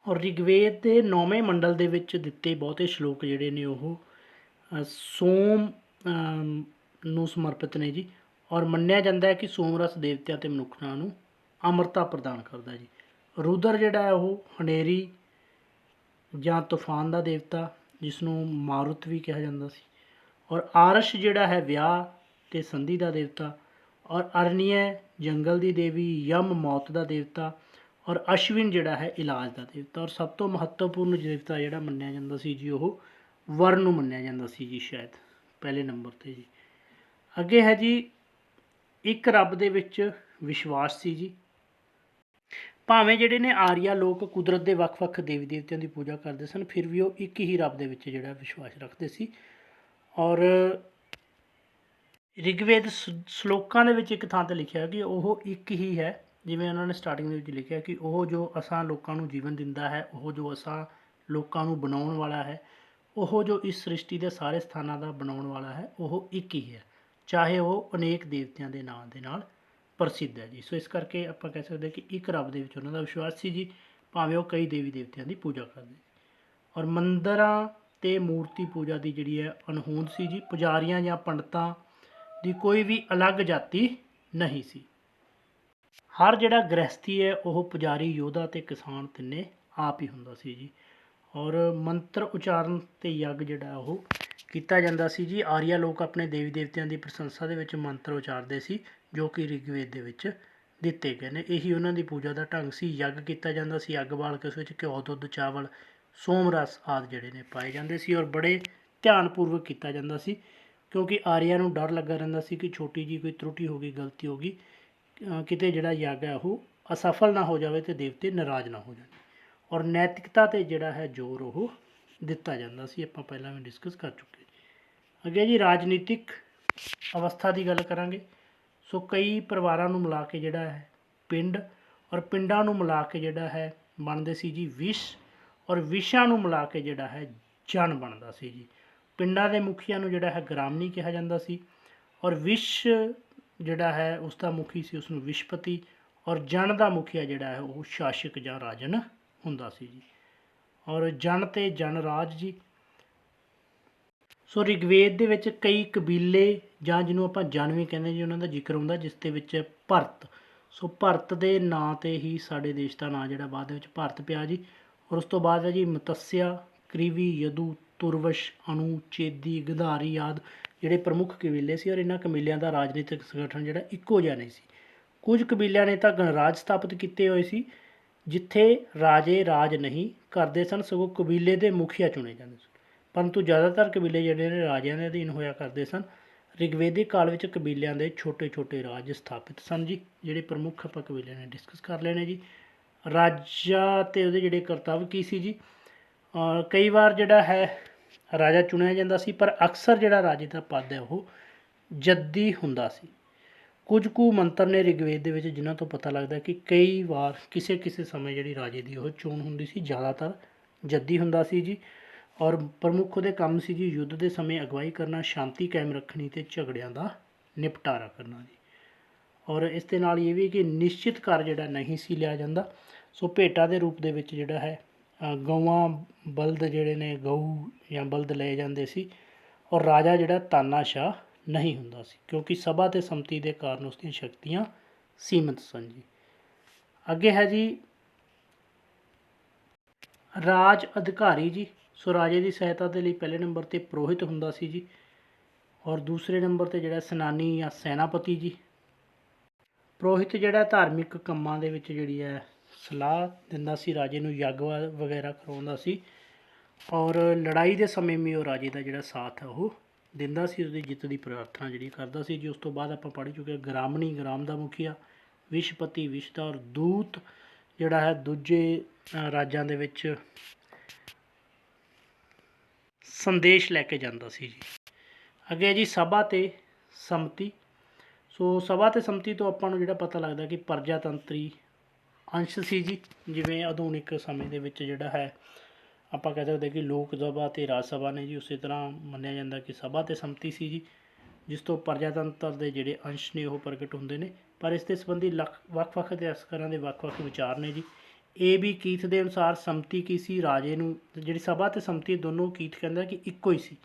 ਔਰ ਰਿਗਵੇਦ ਦੇ 9ਵੇਂ ਮੰਡਲ ਦੇ ਵਿੱਚ ਦਿੱਤੇ ਬਹੁਤੇ ਸ਼ਲੋਕ ਜਿਹੜੇ ਨੇ ਉਹ ਸੋਮ ਨੂੰ ਸਮਰਪਿਤ ਨੇ ਜੀ। ਔਰ ਮੰਨਿਆ ਜਾਂਦਾ ਹੈ ਕਿ ਸੋਮਰਸ ਦੇਵਤਿਆਂ ਅਤੇ ਮਨੁੱਖਾਂ ਨੂੰ ਅਮਰਤਾ ਪ੍ਰਦਾਨ ਕਰਦਾ ਜੀ। ਰੁਦਰ ਜਿਹੜਾ ਹੈ ਉਹ ਹਨੇਰੀ ਜਾਂ ਤੂਫਾਨ ਦਾ ਦੇਵਤਾ, ਜਿਸ ਨੂੰ ਮਾਰੁਤ ਵੀ ਕਿਹਾ ਜਾਂਦਾ ਸੀ। ਔਰ ਆਰਸ਼ ਜਿਹੜਾ ਹੈ ਵਿਆਹ ਅਤੇ ਸੰਧੀ ਦਾ ਦੇਵਤਾ। ਔਰ ਅਰਨੀਏ ਜੰਗਲ ਦੀ ਦੇਵੀ, ਯਮ ਮੌਤ ਦਾ ਦੇਵਤਾ। ਔਰ ਅਸ਼ਵਿਨ ਜਿਹੜਾ ਹੈ ਇਲਾਜ ਦਾ ਦੇਵਤਾ। ਔਰ ਸਭ ਤੋਂ ਮਹੱਤਵਪੂਰਨ ਦੇਵਤਾ ਜਿਹੜਾ ਮੰਨਿਆ ਜਾਂਦਾ ਸੀ ਜੀ ਉਹ ਵਰਨ ਨੂੰ ਮੰਨਿਆ ਜਾਂਦਾ ਸੀ ਜੀ, ਸ਼ਾਇਦ ਪਹਿਲੇ ਨੰਬਰ 'ਤੇ ਜੀ। ਅੱਗੇ ਹੈ ਜੀ ਇੱਕ ਰੱਬ ਦੇ ਵਿੱਚ ਵਿਸ਼ਵਾਸ ਸੀ ਜੀ। ਭਾਵੇਂ ਜਿਹੜੇ ਨੇ ਆਰੀਆ ਲੋਕ ਕੁਦਰਤ ਦੇ ਵੱਖ-ਵੱਖ ਦੇਵੀ ਦੇਵਤਿਆਂ ਦੀ ਪੂਜਾ ਕਰਦੇ ਸਨ, ਫਿਰ ਵੀ ਉਹ ਇੱਕ ਹੀ ਰੱਬ ਦੇ ਵਿੱਚ ਜਿਹੜਾ ਵਿਸ਼ਵਾਸ ਰੱਖਦੇ ਸੀ। ਔਰ ਰਿਗਵੇਦ ਸ਼ਲੋਕਾਂ ਦੇ ਵਿੱਚ ਇੱਕ ਥਾਂ 'ਤੇ ਲਿਖਿਆ ਕਿ ਉਹ ਇੱਕ ਹੀ ਹੈ। ਜਿਵੇਂ ਉਹਨਾਂ ਨੇ ਸਟਾਰਟਿੰਗ ਦੇ ਵਿੱਚ ਲਿਖਿਆ ਕਿ ਉਹ ਜੋ ਅਸਾਂ ਲੋਕਾਂ ਨੂੰ ਜੀਵਨ ਦਿੰਦਾ ਹੈ, ਉਹ ਜੋ ਅਸਾਂ ਲੋਕਾਂ ਨੂੰ ਬਣਾਉਣ ਵਾਲਾ ਹੈ, ਉਹ ਜੋ ਇਸ ਸ੍ਰਿਸ਼ਟੀ ਦੇ ਸਾਰੇ ਸਥਾਨਾਂ ਦਾ ਬਣਾਉਣ ਵਾਲਾ ਹੈ, ਉਹ ਇੱਕ ਹੀ ਹੈ, ਚਾਹੇ ਉਹ ਅਨੇਕ ਦੇਵਤਿਆਂ ਦੇ ਨਾਂ ਦੇ ਨਾਲ ਪ੍ਰਸਿੱਧ ਹੈ ਜੀ। ਸੋ ਇਸ ਕਰਕੇ ਆਪਾਂ ਕਹਿ ਸਕਦੇ ਕਿ ਇੱਕ ਰੱਬ ਦੇ ਵਿੱਚ ਉਹਨਾਂ ਦਾ ਵਿਸ਼ਵਾਸ ਸੀ ਜੀ, ਭਾਵੇਂ ਉਹ ਕਈ ਦੇਵੀ ਦੇਵਤਿਆਂ ਦੀ ਪੂਜਾ ਕਰਦੇ। ਔਰ ਮੰਦਰਾਂ ਅਤੇ ਮੂਰਤੀ ਪੂਜਾ ਦੀ ਜਿਹੜੀ ਹੈ ਅਣਹੋਂਦ ਸੀ ਜੀ। ਪੁਜਾਰੀਆਂ ਜਾਂ ਪੰਡਤਾਂ ਦੀ ਕੋਈ ਵੀ ਅਲੱਗ ਜਾਤੀ ਨਹੀਂ ਸੀ। ਹਰ ਜਿਹੜਾ ਗ੍ਰਹਿਸਥੀ ਹੈ ਉਹ ਪੁਜਾਰੀ, ਯੋਧਾ ਅਤੇ ਕਿਸਾਨ ਤਿੰਨੇ ਆਪ ਹੀ ਹੁੰਦਾ ਸੀ ਜੀ। ਔਰ ਮੰਤਰ ਉਚਾਰਨ ਅਤੇ ਯੱਗ ਜਿਹੜਾ ਉਹ ਕੀਤਾ ਜਾਂਦਾ ਸੀ ਜੀ। ਆਰੀਆ ਲੋਕ ਆਪਣੇ ਦੇਵੀ ਦੇਵਤਿਆਂ ਦੀ ਪ੍ਰਸ਼ੰਸਾ ਦੇ ਵਿੱਚ ਮੰਤਰ ਉਚਾਰਦੇ ਸੀ, ਜੋ ਕਿ ਰਿਗਵੇਦ ਦੇ ਵਿੱਚ ਦਿੱਤੇ ਗਏ ਨੇ। ਇਹੀ ਉਹਨਾਂ ਦੀ ਪੂਜਾ ਦਾ ਢੰਗ ਸੀ। ਯੱਗ ਕੀਤਾ ਜਾਂਦਾ ਸੀ, ਅੱਗ ਬਾਲ ਕੇ ਉਸ ਵਿੱਚ ਘਿਓ, ਦੁੱਧ, ਚਾਵਲ, ਸੋਮ ਰਸ ਆਦਿ ਜਿਹੜੇ ਨੇ ਪਾਏ ਜਾਂਦੇ ਸੀ। ਔਰ ਬੜੇ ਧਿਆਨਪੂਰਵਕ ਕੀਤਾ ਜਾਂਦਾ ਸੀ, ਕਿਉਂਕਿ ਆਰੀਆ ਨੂੰ ਡਰ ਲੱਗਾ ਰਹਿੰਦਾ ਸੀ ਕਿ ਛੋਟੀ ਜਿਹੀ ਕੋਈ ਤਰੁੱਟੀ ਹੋ ਗਈ, ਗਲਤੀ ਹੋ ਗਈ, ਕਿਤੇ ਜਿਹੜਾ ਯੱਗ ਹੈ ਉਹ ਅਸਫਲ ਨਾ ਹੋ ਜਾਵੇ ਅਤੇ ਦੇਵਤੇ ਨਾਰਾਜ਼ ਨਾ ਹੋ ਜਾਣ। ਔਰ ਨੈਤਿਕਤਾ 'ਤੇ ਜਿਹੜਾ ਹੈ ਜ਼ੋਰ ਉਹ ਦਿੱਤਾ ਜਾਂਦਾ ਸੀ, ਆਪਾਂ ਪਹਿਲਾਂ ਵੀ ਡਿਸਕਸ ਕਰ ਚੁੱਕੇ। ਅੱਗੇ ਜੀ ਰਾਜਨੀਤਿਕ ਅਵਸਥਾ ਦੀ ਗੱਲ ਕਰਾਂਗੇ। ਸੋ ਕਈ ਪਰਿਵਾਰਾਂ ਨੂੰ ਮਿਲਾ ਕੇ ਜਿਹੜਾ ਹੈ ਪਿੰਡ, ਔਰ ਪਿੰਡਾਂ ਨੂੰ ਮਿਲਾ ਕੇ ਜਿਹੜਾ ਹੈ ਬਣਦੇ ਸੀ ਜੀ ਵਿਸ਼, ਔਰ ਵਿਸ਼ਾਂ ਨੂੰ ਮਿਲਾ ਕੇ ਜਿਹੜਾ ਹੈ ਜਨ ਬਣਦਾ ਸੀ ਜੀ। ਪਿੰਡਾਂ ਦੇ ਮੁਖੀਆਂ ਨੂੰ ਜਿਹੜਾ ਹੈ ਗ੍ਰਾਮਣੀ ਕਿਹਾ ਜਾਂਦਾ ਸੀ। ਔਰ ਵਿਸ਼ ਜਿਹੜਾ ਹੈ ਉਸ ਦਾ ਮੁਖੀ ਸੀ, ਉਸਨੂੰ ਵਿਸ਼ਪਤੀ। ਔਰ ਜਨ ਦਾ ਮੁਖੀਆ ਜਿਹੜਾ ਹੈ ਉਹ ਸ਼ਾਸਕ ਜਾਂ ਰਾਜਨ ਹੁੰਦਾ ਸੀ ਜੀ। ਔਰ ਜਨ ਅਤੇ ਜਨ ਰਾਜ ਜੀ। ਸੋ ਰਿਗਵੇਦ ਦੇ ਵਿੱਚ ਕਈ ਕਬੀਲੇ ਜਾਂ ਜਿਹਨੂੰ ਆਪਾਂ ਜਨ ਵੀ ਕਹਿੰਦੇ ਜੀ, ਉਹਨਾਂ ਦਾ ਜ਼ਿਕਰ ਹੁੰਦਾ, ਜਿਸ ਦੇ ਵਿੱਚ ਭਰਤ। ਸੋ ਭਰਤ ਦੇ ਨਾਂ 'ਤੇ ਹੀ ਸਾਡੇ ਦੇਸ਼ ਦਾ ਨਾਂ ਜਿਹੜਾ ਬਾਅਦ ਦੇ ਵਿੱਚ ਭਾਰਤ ਪਿਆ ਜੀ। ਔਰ ਉਸ ਤੋਂ ਬਾਅਦ ਹੈ ਜੀ ਮਤਸਿਆ, ਕ੍ਰਿਵੀ, ਯਦੂ, ਤੁਰਵਸ਼, ਅਨੂ, ਚੇਦੀ, ਗੰਧਾਰੀ ਆਦਿ ਜਿਹੜੇ ਪ੍ਰਮੁੱਖ ਕਬੀਲੇ ਸੀ। ਔਰ ਇਹਨਾਂ ਕਬੀਲਿਆਂ ਦਾ ਰਾਜਨੀਤਿਕ ਸੰਗਠਨ ਜਿਹੜਾ ਇੱਕੋ ਜਿਹਾ ਨਹੀਂ ਸੀ। ਕੁਝ ਕਬੀਲਿਆਂ ਨੇ ਤਾਂ ਗਣਰਾਜ ਸਥਾਪਿਤ ਕੀਤੇ ਹੋਏ ਸੀ, ਜਿੱਥੇ ਰਾਜੇ ਰਾਜ ਨਹੀਂ ਕਰਦੇ ਸਨ, ਸਗੋਂ ਕਬੀਲੇ ਦੇ ਮੁਖੀਆ ਚੁਣੇ ਜਾਂਦੇ ਸਨ। परंतु ज़्यादातर कबीले ਜਿਹੜੇ ਨੇ ਰਾਜਿਆਂ ਦੇ ਅਧੀਨ ਹੋਇਆ ਕਰਦੇ ਸਨ। ਰਿਗਵੇਦਿਕ ਕਾਲ ਵਿੱਚ ਕਬੀਲਿਆਂ ਦੇ ਛੋਟੇ ਛੋਟੇ ਰਾਜ ਸਥਾਪਿਤ ਸਨ ਜੀ। ਜਿਹੜੇ ਪ੍ਰਮੁੱਖ ਆਪਾਂ ਕਬੀਲੇ ਨੇ ਡਿਸਕਸ ਕਰ ਲੈਣੇ ਜੀ। ਰਾਜਾ ਅਤੇ ਉਹਦੇ ਜਿਹੜੇ ਕਰਤੱਵ ਕੀ ਸੀ ਜੀ। ਕਈ ਵਾਰ ਜਿਹੜਾ ਹੈ ਰਾਜਾ ਚੁਣਿਆ ਜਾਂਦਾ ਸੀ, ਪਰ ਅਕਸਰ ਜਿਹੜਾ ਰਾਜੇ ਦਾ ਪਦ ਹੈ ਉਹ ਜੱਦੀ ਹੁੰਦਾ ਸੀ। ਕੁਝ ਕੁ ਮੰਤਰ ਨੇ ਰਿਗਵੇਦ ਦੇ ਵਿੱਚ ਜਿਨ੍ਹਾਂ ਤੋਂ ਪਤਾ ਲੱਗਦਾ ਕਿ ਕਈ ਵਾਰ ਕਿਸੇ ਕਿਸੇ ਸਮੇਂ ਜਿਹੜੀ ਰਾਜੇ ਦੀ ਉਹ ਚੋਣ ਹੁੰਦੀ ਸੀ, ਜ਼ਿਆਦਾਤਰ ਜੱਦੀ ਹੁੰਦਾ ਸੀ ਜੀ। ਔਰ ਪ੍ਰਮੁੱਖ ਉਹਦੇ ਕੰਮ ਸੀ ਜੀ ਯੁੱਧ ਦੇ ਸਮੇਂ ਅਗਵਾਈ ਕਰਨਾ, ਸ਼ਾਂਤੀ ਕਾਇਮ ਰੱਖਣੀ ਅਤੇ ਝਗੜਿਆਂ ਦਾ ਨਿਪਟਾਰਾ ਕਰਨਾ ਜੀ। ਔਰ ਇਸ ਦੇ ਨਾਲ ਇਹ ਵੀ ਕਿ ਨਿਸ਼ਚਿਤ ਕਰ ਜਿਹੜਾ ਨਹੀਂ ਸੀ ਲਿਆ ਜਾਂਦਾ। ਸੋ ਭੇਟਾ ਦੇ ਰੂਪ ਦੇ ਵਿੱਚ ਜਿਹੜਾ ਹੈ ਗਊਆਂ ਬਲਦ ਜਿਹੜੇ ਨੇ ਗਊ ਜਾਂ ਬਲਦ ਲਏ ਜਾਂਦੇ ਸੀ। ਔਰ ਰਾਜਾ ਜਿਹੜਾ ਤਾਨਾਸ਼ਾਹ ਨਹੀਂ ਹੁੰਦਾ ਸੀ, ਕਿਉਂਕਿ ਸਭਾ ਅਤੇ ਸੰਮਤੀ ਦੇ ਕਾਰਨ ਉਸ ਦੀਆਂ ਸ਼ਕਤੀਆਂ ਸੀਮਿਤ ਸਨ ਜੀ। ਅੱਗੇ ਹੈ ਜੀ ਰਾਜ ਅਧਿਕਾਰੀ ਜੀ। ਸੋ ਰਾਜੇ ਦੀ ਸਹਾਇਤਾ ਦੇ ਲਈ ਪਹਿਲੇ ਨੰਬਰ 'ਤੇ ਪੁਰੋਹਿਤ ਹੁੰਦਾ ਸੀ ਜੀ। ਔਰ ਦੂਸਰੇ ਨੰਬਰ 'ਤੇ ਜਿਹੜਾ ਸੈਨਾਨੀ ਜਾਂ ਸੈਨਾਪਤੀ ਜੀ। ਪੁਰੋਹਿਤ ਜਿਹੜਾ ਧਾਰਮਿਕ ਕੰਮਾਂ ਦੇ ਵਿੱਚ ਜਿਹੜੀ ਹੈ ਸਲਾਹ ਦਿੰਦਾ ਸੀ, ਰਾਜੇ ਨੂੰ ਯੱਗ ਵਗੈਰਾ ਕਰਵਾਉਂਦਾ ਸੀ। ਔਰ ਲੜਾਈ ਦੇ ਸਮੇਂ ਵੀ ਉਹ ਰਾਜੇ ਦਾ ਜਿਹੜਾ ਸਾਥ ਹੈ ਉਹ ਦਿੰਦਾ ਸੀ, ਉਸਦੀ ਜਿੱਤ ਦੀ ਪ੍ਰਾਰਥਨਾ ਜਿਹੜੀ ਕਰਦਾ ਸੀ ਜੀ। ਉਸ ਤੋਂ ਬਾਅਦ ਆਪਾਂ ਪੜ੍ਹ ਚੁੱਕੇ ਗ੍ਰਾਮਣੀ, ਗ੍ਰਾਮ ਦਾ ਮੁਖੀਆ, ਵਿਸ਼ਪਤੀ, ਵਿਸ਼ ਦਾ, ਔਰ ਦੂਤ ਜਿਹੜਾ ਹੈ ਦੂਜੇ ਰਾਜਾਂ ਦੇ ਵਿੱਚ ਸੰਦੇਸ਼ ਲੈ ਕੇ ਜਾਂਦਾ ਸੀ ਜੀ। ਅੱਗੇ ਜੀ ਸਭਾ ਅਤੇ ਸੰਮਤੀ। ਸੋ ਸਭਾ ਅਤੇ ਸੰਮਤੀ ਤੋਂ ਆਪਾਂ ਨੂੰ ਜਿਹੜਾ ਪਤਾ ਲੱਗਦਾ ਕਿ ਪ੍ਰਜਾਤੰਤਰੀ ਅੰਸ਼ ਸੀ ਜੀ। ਜਿਵੇਂ ਆਧੁਨਿਕ ਸਮੇਂ ਦੇ ਵਿੱਚ ਜਿਹੜਾ ਹੈ ਆਪਾਂ ਕਹਿ ਸਕਦੇ ਕਿ ਲੋਕ ਸਭਾ ਅਤੇ ਰਾਜ ਸਭਾ ਨੇ ਜੀ, ਉਸੇ ਤਰ੍ਹਾਂ ਮੰਨਿਆ ਜਾਂਦਾ ਕਿ ਸਭਾ ਅਤੇ ਸੰਮਤੀ ਸੀ ਜੀ, ਜਿਸ ਤੋਂ ਪ੍ਰਜਾਤੰਤਰ ਦੇ ਜਿਹੜੇ ਅੰਸ਼ ਨੇ ਉਹ ਪ੍ਰਗਟ ਹੁੰਦੇ ਨੇ। ਪਰ ਇਸ ਦੇ ਸੰਬੰਧੀ ਵੱਖ-ਵੱਖ ਇਤਿਹਾਸਕਾਰਾਂ ਦੇ ਵੱਖ-ਵੱਖ ਵਿਚਾਰ ਨੇ ਜੀ। ਇਹ ਵੀ ਕੀਥ ਦੇ ਅਨੁਸਾਰ ਸੰਮਤੀ ਕੀ ਸੀ, ਰਾਜੇ ਨੂੰ ਜਿਹੜੀ ਸਭਾ ਅਤੇ ਸੰਮਤੀ ਦੋਨੋਂ ਕੀਥ ਕਹਿੰਦਾ ਕਿ ਇੱਕੋ ਹੀ ਸੀ।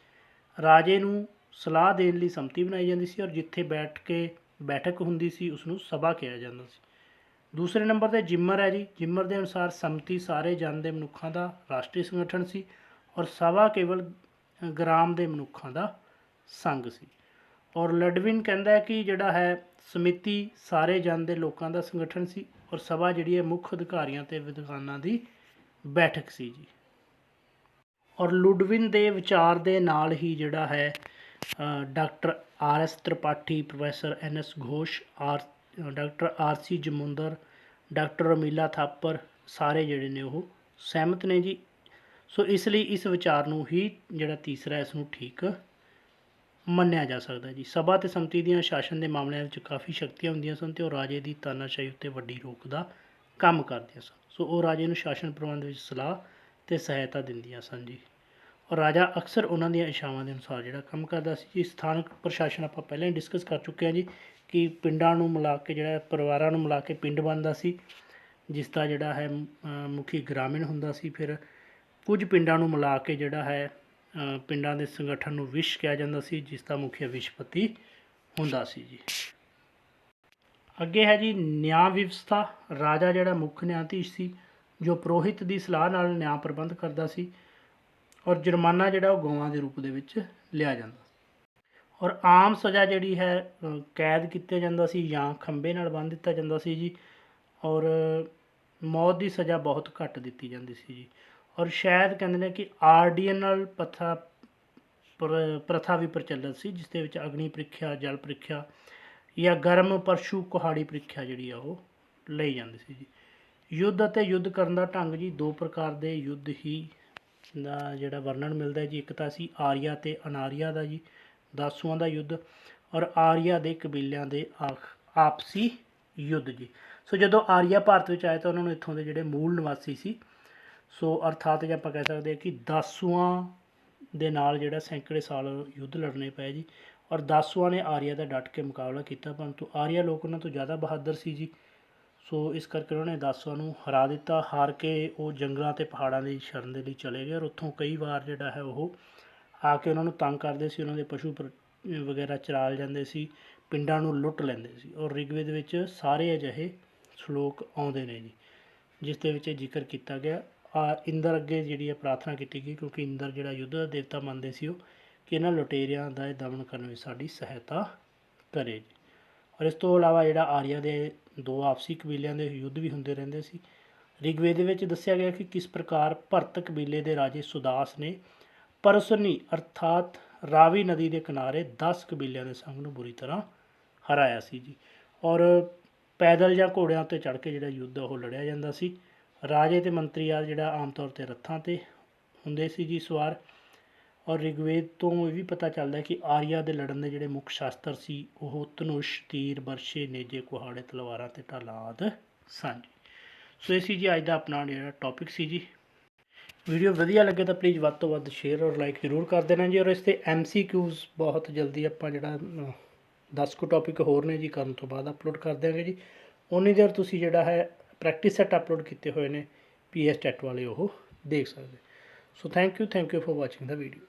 ਰਾਜੇ ਨੂੰ ਸਲਾਹ ਦੇਣ ਲਈ ਸੰਮਤੀ ਬਣਾਈ ਜਾਂਦੀ ਸੀ, ਔਰ ਜਿੱਥੇ ਬੈਠਕ ਹੁੰਦੀ ਸੀ ਉਸਨੂੰ ਸਭਾ ਕਿਹਾ ਜਾਂਦਾ ਸੀ। ਦੂਸਰੇ ਨੰਬਰ 'ਤੇ ਜਿੰਮਰ ਹੈ ਜੀ। ਜਿੰਮਰ ਦੇ ਅਨੁਸਾਰ ਸੰਮਤੀ ਸਾਰੇ ਜਨ ਦੇ ਮਨੁੱਖਾਂ ਦਾ ਰਾਸ਼ਟਰੀ ਸੰਗਠਨ ਸੀ, ਔਰ ਸਭਾ ਕੇਵਲ ਗ੍ਰਾਮ ਦੇ ਮਨੁੱਖਾਂ ਦਾ ਸੰਘ ਸੀ। ਔਰ ਲਡਵਿਨ ਕਹਿੰਦਾ ਹੈ ਕਿ ਜਿਹੜਾ ਹੈ ਸਮਿਤੀ ਸਾਰੇ ਜਨ ਦੇ ਲੋਕਾਂ ਦਾ ਸੰਗਠਨ ਸੀ, ਔਰ ਸਭਾ ਜਿਹੜੀ ਹੈ ਮੁੱਖ ਅਧਿਕਾਰੀਆਂ ਅਤੇ ਵਿਦਵਾਨਾਂ ਦੀ ਬੈਠਕ ਸੀ ਜੀ। ਔਰ ਲੁਡਵਿਨ ਦੇ ਵਿਚਾਰ ਦੇ ਨਾਲ ਹੀ ਜਿਹੜਾ ਹੈ doctor RS Tripathi, professor NS Ghosh, doctor RC Majumdar, doctor Romila Thapar ਸਾਰੇ ਜਿਹੜੇ ਨੇ ਉਹ ਸਹਿਮਤ ਨੇ ਜੀ। ਸੋ ਇਸ ਲਈ ਇਸ ਵਿਚਾਰ ਨੂੰ ਹੀ ਜਿਹੜਾ ਤੀਸਰਾ ਇਸ ਨੂੰ ਠੀਕ ਮੰਨਿਆ ਜਾ ਸਕਦਾ ਜੀ। ਸਭਾ ਅਤੇ ਸੰਮਤੀ ਦੀਆਂ ਸ਼ਾਸਨ ਦੇ ਮਾਮਲਿਆਂ ਵਿੱਚ ਕਾਫੀ ਸ਼ਕਤੀਆਂ ਹੁੰਦੀਆਂ ਸਨ ਅਤੇ ਉਹ ਰਾਜੇ ਦੀ ਤਾਨਾਸ਼ਾਹੀ ਉੱਤੇ ਵੱਡੀ ਰੋਕ ਦਾ ਕੰਮ ਕਰਦੀਆਂ ਸਨ। ਸੋ ਉਹ ਰਾਜੇ ਨੂੰ ਸ਼ਾਸਨ ਪ੍ਰਬੰਧ ਵਿੱਚ ਸਲਾਹ ਅਤੇ ਸਹਾਇਤਾ ਦਿੰਦੀਆਂ ਸਨ ਜੀ। ਔਰ ਰਾਜਾ ਅਕਸਰ ਉਹਨਾਂ ਦੀਆਂ ਇੱਛਾਵਾਂ ਦੇ ਅਨੁਸਾਰ ਜਿਹੜਾ ਕੰਮ ਕਰਦਾ ਸੀ ਜੀ। ਸਥਾਨਕ ਪ੍ਰਸ਼ਾਸਨ ਆਪਾਂ ਪਹਿਲਾਂ ਹੀ ਡਿਸਕਸ ਕਰ ਚੁੱਕੇ ਹਾਂ ਜੀ ਕਿ ਪਿੰਡਾਂ ਨੂੰ ਮਿਲਾ ਕੇ ਜਿਹੜਾ ਪਰਿਵਾਰਾਂ ਨੂੰ ਮਿਲਾ ਕੇ ਪਿੰਡ ਬਣਦਾ ਸੀ, ਜਿਸ ਦਾ ਜਿਹੜਾ ਹੈ ਮੁਖੀ ਗ੍ਰਾਮੀਣ ਹੁੰਦਾ ਸੀ। ਫਿਰ ਕੁਝ ਪਿੰਡਾਂ ਨੂੰ ਮਿਲਾ ਕੇ ਜਿਹੜਾ ਹੈ ਪਿੰਡਾਂ ਦੇ ਸੰਗਠਨ ਨੂੰ ਵਿਸ਼ ਕਿਹਾ ਜਾਂਦਾ ਸੀ, ਜਿਸ ਦਾ ਮੁਖੀਆ ਵਿਸ਼ਪਤੀ ਹੁੰਦਾ ਸੀ ਜੀ। ਅੱਗੇ ਹੈ ਜੀ ਨਿਆਂ ਵਿਵਸਥਾ। ਰਾਜਾ ਜਿਹੜਾ ਮੁੱਖ ਨਿਆਂਧੀਸ਼ ਸੀ, ਜੋ ਪੁਰੋਹਿਤ ਦੀ ਸਲਾਹ ਨਾਲ ਨਿਆਂ ਪ੍ਰਬੰਧ ਕਰਦਾ ਸੀ। ਔਰ ਜੁਰਮਾਨਾ ਜਿਹੜਾ ਉਹ ਗਊਆਂ ਦੇ ਰੂਪ ਦੇ ਵਿੱਚ ਲਿਆ ਜਾਂਦਾ। ਔਰ ਆਮ ਸਜ਼ਾ ਜਿਹੜੀ ਹੈ ਕੈਦ ਕੀਤਾ ਜਾਂਦਾ ਸੀ ਜਾਂ ਖੰਭੇ ਨਾਲ ਬੰਨ੍ਹ ਦਿੱਤਾ ਜਾਂਦਾ ਸੀ ਜੀ। ਔਰ ਮੌਤ ਦੀ ਸਜ਼ਾ ਬਹੁਤ ਘੱਟ ਦਿੱਤੀ ਜਾਂਦੀ ਸੀ ਜੀ। ਔਰ ਸ਼ਾਇਦ ਕਹਿੰਦੇ ਨੇ ਕਿ ਆਰਡੀਨਲ ਪ੍ਰਥਾ ਵੀ ਪ੍ਰਚਲਿਤ ਸੀ, ਜਿਸ ਦੇ ਵਿੱਚ ਅਗਨੀ ਪ੍ਰੀਖਿਆ, ਜਲ ਪ੍ਰੀਖਿਆ ਜਾਂ ਗਰਮ ਪਰਸ਼ੂ ਕੁਹਾੜੀ ਪ੍ਰੀਖਿਆ ਜਿਹੜੀ ਆ ਉਹ ਲਈ ਜਾਂਦੀ ਸੀ ਜੀ। ਯੁੱਧ ਅਤੇ ਯੁੱਧ ਕਰਨ ਦਾ ਢੰਗ ਜੀ। ਦੋ ਪ੍ਰਕਾਰ ਦੇ ਯੁੱਧ ਹੀ ਦਾ ਜਿਹੜਾ ਵਰਣਨ ਮਿਲਦਾ ਜੀ। ਇੱਕ ਤਾਂ ਸੀ ਆਰੀਆ ਅਤੇ ਅਨਾਰੀਆ ਦਾ ਜੀ, ਦਾਸੂਆਂ ਦਾ ਯੁੱਧ, ਔਰ ਆਰੀਆ ਦੇ ਕਬੀਲਿਆਂ ਦੇ ਆਪਸੀ ਯੁੱਧ ਜੀ। ਸੋ ਜਦੋਂ ਆਰੀਆ ਭਾਰਤ ਵਿੱਚ ਆਏ ਤਾਂ ਉਹਨਾਂ ਨੂੰ ਇੱਥੋਂ ਦੇ ਜਿਹੜੇ ਮੂਲ ਨਿਵਾਸੀ ਸੀ, ਸੋ ਅਰਥਾਤ ਜੇ ਆਪਾਂ ਕਹਿ ਸਕਦੇ ਹਾਂ ਕਿ ਦਾਸੂਆਂ ਦੇ ਨਾਲ ਜਿਹੜਾ ਸੈਂਕੜੇ ਸਾਲ ਯੁੱਧ ਲੜਨੇ ਪਏ ਜੀ। ਔਰ ਦਾਸੂਆਂ ਨੇ ਆਰੀਆ ਦਾ ਡਟ ਕੇ ਮੁਕਾਬਲਾ ਕੀਤਾ, ਪਰੰਤੂ ਆਰੀਆ ਲੋਕ ਉਹਨਾਂ ਤੋਂ ਜ਼ਿਆਦਾ ਬਹਾਦਰ ਸੀ ਜੀ। ਸੋ ਇਸ ਕਰਕੇ ਉਹਨਾਂ ਨੇ ਦਾਸੂਆਂ ਨੂੰ ਹਰਾ ਦਿੱਤਾ। ਹਾਰ ਕੇ ਉਹ ਜੰਗਲਾਂ ਅਤੇ ਪਹਾੜਾਂ ਦੀ ਸ਼ਰਨ ਦੇ ਲਈ ਚਲੇ ਗਏ, ਔਰ ਉੱਥੋਂ ਕਈ ਵਾਰ ਜਿਹੜਾ ਹੈ ਉਹ ਆ ਕੇ ਉਹਨਾਂ ਨੂੰ ਤੰਗ ਕਰਦੇ ਸੀ, ਉਹਨਾਂ ਦੇ ਪਸ਼ੂ ਵਗੈਰਾ ਚਰਾਲ ਜਾਂਦੇ ਸੀ, ਪਿੰਡਾਂ ਨੂੰ ਲੁੱਟ ਲੈਂਦੇ ਸੀ। ਔਰ ਰਿਗਵੇਦ ਵਿੱਚ ਸਾਰੇ ਅਜਿਹੇ ਸ਼ਲੋਕ ਆਉਂਦੇ ਨੇ ਜੀ, ਜਿਸ ਦੇ ਵਿੱਚ ਇਹ ਜ਼ਿਕਰ ਕੀਤਾ ਗਿਆ। ਇੰਦਰ ਅੱਗੇ ਜਿਹੜੀ ਹੈ ਪ੍ਰਾਰਥਨਾ ਕੀਤੀ ਗਈ, ਕਿਉਂਕਿ ਇੰਦਰ ਜਿਹੜਾ ਯੁੱਧ ਦਾ ਦੇਵਤਾ ਮੰਨਦੇ ਸੀ ਉਹ, ਕਿ ਇਹਨਾਂ ਲੁਟੇਰਿਆਂ ਦਾ ਦਮਨ ਕਰਨ ਵਿੱਚ ਸਾਡੀ ਸਹਾਇਤਾ ਕਰੇ ਜੀ। ਔਰ ਇਸ ਤੋਂ ਇਲਾਵਾ ਜਿਹੜਾ ਆਰੀਆ ਦੇ ਦੋ ਆਪਸੀ ਕਬੀਲਿਆਂ ਦੇ ਯੁੱਧ ਵੀ ਹੁੰਦੇ ਰਹਿੰਦੇ ਸੀ। ਰਿਗਵੇਦ ਵਿੱਚ ਦੱਸਿਆ ਗਿਆ ਕਿ ਕਿਸ ਪ੍ਰਕਾਰ ਭਰਤ ਕਬੀਲੇ ਦੇ ਰਾਜੇ ਸੁਦਾਸ ਨੇ ਪਰਸਨੀ ਅਰਥਾਤ ਰਾਵੀ ਨਦੀ ਦੇ ਕਿਨਾਰੇ 10 ਕਬੀਲਿਆਂ ਦੇ ਸੰਘ ਨੂੰ ਬੁਰੀ ਤਰ੍ਹਾਂ ਹਰਾਇਆ ਸੀ ਜੀ। ਔਰ ਪੈਦਲ ਜਾਂ ਘੋੜਿਆਂ ਉੱਤੇ ਚੜ੍ਹ ਕੇ ਜਿਹੜਾ ਯੁੱਧ ਉਹ ਲੜਿਆ ਜਾਂਦਾ ਸੀ। ਰਾਜੇ ਅਤੇ ਮੰਤਰੀ ਆ ਜਿਹੜਾ ਆਮ ਤੌਰ 'ਤੇ ਰੱਥਾਂ 'ਤੇ ਹੁੰਦੇ ਸੀ ਜੀ ਸਵਾਰ। ਔਰ ਰਿਗਵੇਦ ਤੋਂ ਇਹ ਵੀ ਪਤਾ ਚੱਲਦਾ ਕਿ ਆਰੀਆ ਦੇ ਲੜਨ ਦੇ ਜਿਹੜੇ ਮੁੱਖ ਸ਼ਾਸਤਰ ਸੀ ਉਹ ਧਨੁਸ਼, ਤੀਰ, ਬਰਛੇ, ਨੇਜੇ, ਕੁਹਾੜੇ, ਤਲਵਾਰਾਂ ਅਤੇ ਢਾਲਾਂ ਆਦਿ ਸਨ ਜੀ। ਸੋ ਇਹ ਸੀ ਜੀ ਅੱਜ ਦਾ ਆਪਣਾ ਜਿਹੜਾ ਟੌਪਿਕ ਸੀ ਜੀ। ਵੀਡੀਓ ਵਧੀਆ ਲੱਗੇ ਤਾਂ ਪਲੀਜ਼ ਵੱਧ ਤੋਂ ਵੱਧ ਸ਼ੇਅਰ ਔਰ ਲਾਈਕ ਜ਼ਰੂਰ ਕਰ ਦੇਣਾ ਜੀ। ਔਰ ਇਸ 'ਤੇ MCQs ਬਹੁਤ ਜਲਦੀ ਆਪਾਂ ਜਿਹੜਾ 10 ਕੁ ਟੌਪਿਕ ਹੋਰ ਨੇ ਜੀ ਕਰਨ ਤੋਂ ਬਾਅਦ ਅਪਲੋਡ ਕਰ ਦਿਆਂਗੇ ਜੀ। ਉਨੀ ਦੇਰ ਤੁਸੀਂ ਜਿਹੜਾ ਹੈ ਪ੍ਰੈਕਟਿਸ ਸੈੱਟ ਅਪਲੋਡ ਕੀਤੇ ਹੋਏ ਨੇ PS ਟੈਟ ਵਾਲੇ ਉਹ ਦੇਖ ਸਕਦੇ। So thank you for watching the video.